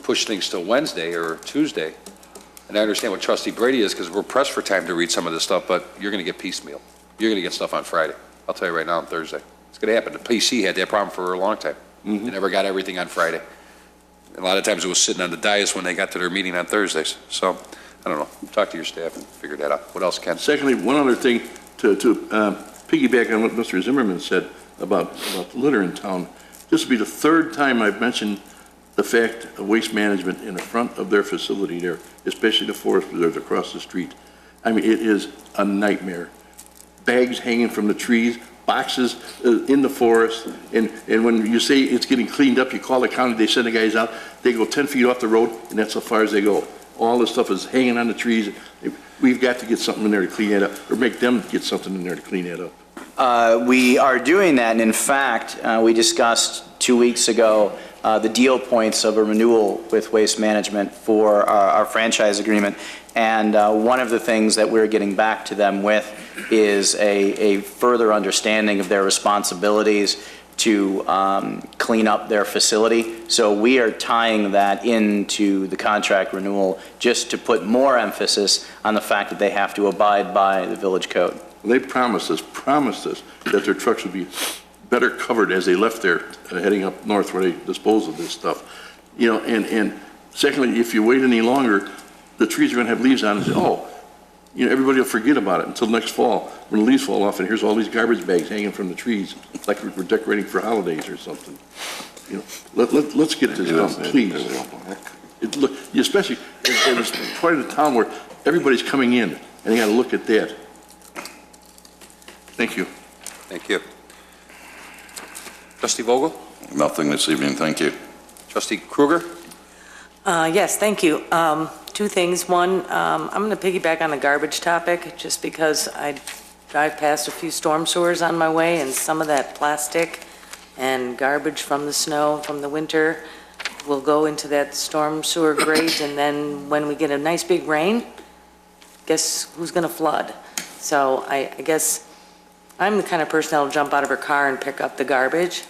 push things till Wednesday or Tuesday. And I understand what Trustee Brady is, because we're pressed for time to read some of this stuff, but you're going to get piecemeal. You're going to get stuff on Friday. I'll tell you right now, on Thursday. It's going to happen. The PC had that problem for a long time. They never got everything on Friday. A lot of times it was sitting on the dais when they got to their meeting on Thursdays. So, I don't know. Talk to your staff and figure that out. What else, Ken? Secondly, one other thing to piggyback on what Mr. Zimmerman said about litter in town. This will be the 3rd time I've mentioned the fact of waste management in the front of their facility there, especially the forest preserves across the street. I mean, it is a nightmare. Bags hanging from the trees, boxes in the forest, and when you say it's getting cleaned up, you call the county, they send the guys out, they go 10 feet off the road, and that's how far as they go. All this stuff is hanging on the trees. We've got to get something in there to clean that up, or make them get something in there to clean that up. We are doing that, and in fact, we discussed 2 weeks ago the deal points of a renewal with Waste Management for our franchise agreement, and one of the things that we're getting back to them with is a further understanding of their responsibilities to clean up their facility. So we are tying that into the contract renewal just to put more emphasis on the fact that they have to abide by the village code. They promised us that their trucks would be better covered as they left there, heading up north where they dispose of this stuff. And secondly, if you wait any longer, the trees are going to have leaves on and say, everybody will forget about it until next fall when the leaves fall off and here's all these garbage bags hanging from the trees like we're decorating for holidays or something. Let's get this done, please. Especially in this part of the town where everybody's coming in and they got to look at that. Thank you. Thank you. Trustee Vogel? Nothing this evening, thank you. Trustee Kruger? Yes, thank you. 2 things. One, I'm going to piggyback on the garbage topic just because I drive past a few storm sewers on my way, and some of that plastic and garbage from the snow from the winter will go into that storm sewer grate, and then when we get a nice big rain, guess who's going to flood? So I guess I'm the kind of person that'll jump out of her car and pick up the garbage,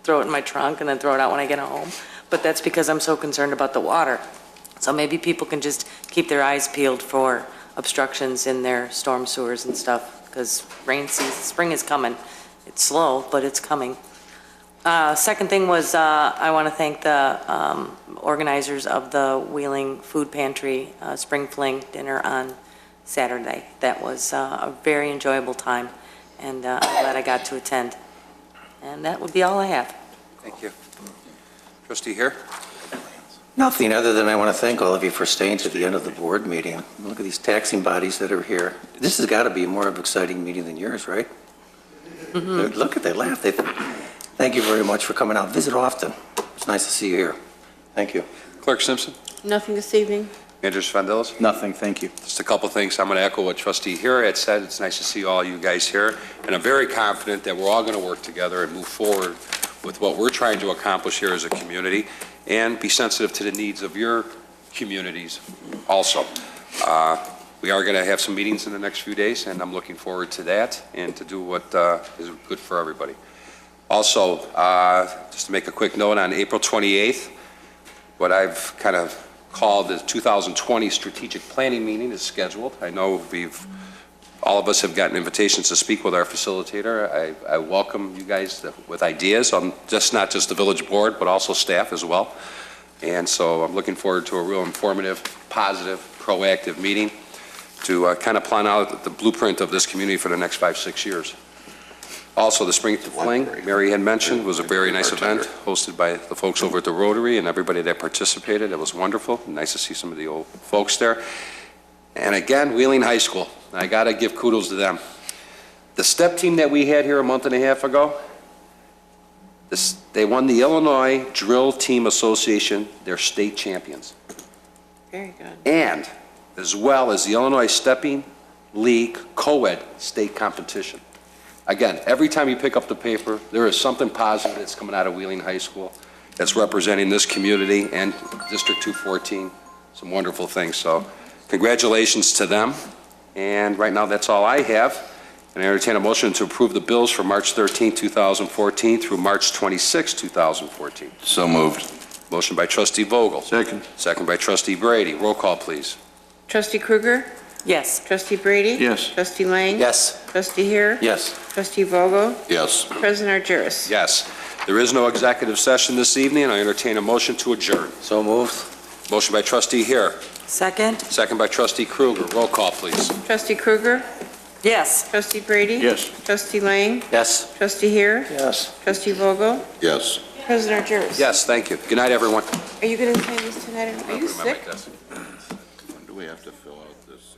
throw it in my trunk, and then throw it out when I get home. But that's because I'm so concerned about the water. So maybe people can just keep their eyes peeled for obstructions in their storm sewers and stuff, because rain season, spring is coming. It's slow, but it's coming. Second thing was I want to thank the organizers of the Wheeling Food Pantry Spring Fling dinner on Saturday. That was a very enjoyable time, and I'm glad I got to attend. And that would be all I have. Thank you. Trustee Hare? Nothing other than I want to thank all of you for staying to the end of the board meeting. Look at these taxing bodies that are here. This has got to be a more of an exciting meeting than yours, right? Look at they laugh. Thank you very much for coming out. Visit often. It's nice to see you here. Thank you. Clerk Simpson? Nothing this evening. Andrews Vandellis? Nothing, thank you. Just a couple things. I'm going to echo what Trustee Hare had said. It's nice to see all you guys here, and I'm very confident that we're all going to work together and move forward with what we're trying to accomplish here as a community and be sensitive to the needs of your communities also. We are going to have some meetings in the next few days, and I'm looking forward to that and to do what is good for everybody. Also, just to make a quick note, on April 28th, what I've kind of called the 2020 Strategic Planning Meeting is scheduled. I know we've All of us have gotten invitations to speak with our facilitator. I welcome you guys with ideas on not just the village board, but also staff as well. And so I'm looking forward to a real informative, positive, proactive meeting to kind of plan out the blueprint of this community for the next 5-6 years. Also, the Spring Fling, Mary had mentioned, was a very nice event hosted by the folks over at the Rotary and everybody that participated. It was wonderful. Nice to see some of the old folks there. And again, Wheeling High School. I got to give kudos to them. The step team that we had here a month and a half ago, they won the Illinois Drill Team Association, their state champions. Very good. And as well as the Illinois Stepping League Co-ed state competition. Again, every time you pick up the paper, there is something positive that's coming out of Wheeling High School that's representing this community and District 214. Some wonderful things. So congratulations to them. And right now, that's all I have. And I entertain a motion to approve the bills for March 13, 2014 through March 26, 2014. So moved. Motion by Trustee Vogel. Second. Second by Trustee Brady. Roll call, please. Trustee Krueger? Yes. Trustee Brady? Yes. Trustee Lang? Yes. Trustee Hare? Yes. Trustee Vogel? Yes. President Argyris? Yes. There is no executive session this evening, and I entertain a motion to adjourn. So moved. Motion by Trustee Hare. Second? Second by Trustee Krueger. Roll call, please. Trustee Krueger? Yes. Trustee Brady? Yes. Trustee Lang? Yes. Trustee Hare? Yes. Trustee Vogel? Yes. President Argyris? Yes, thank you. Good night, everyone. Are you going to sign this tonight? Are you sick? When do we have to fill out this?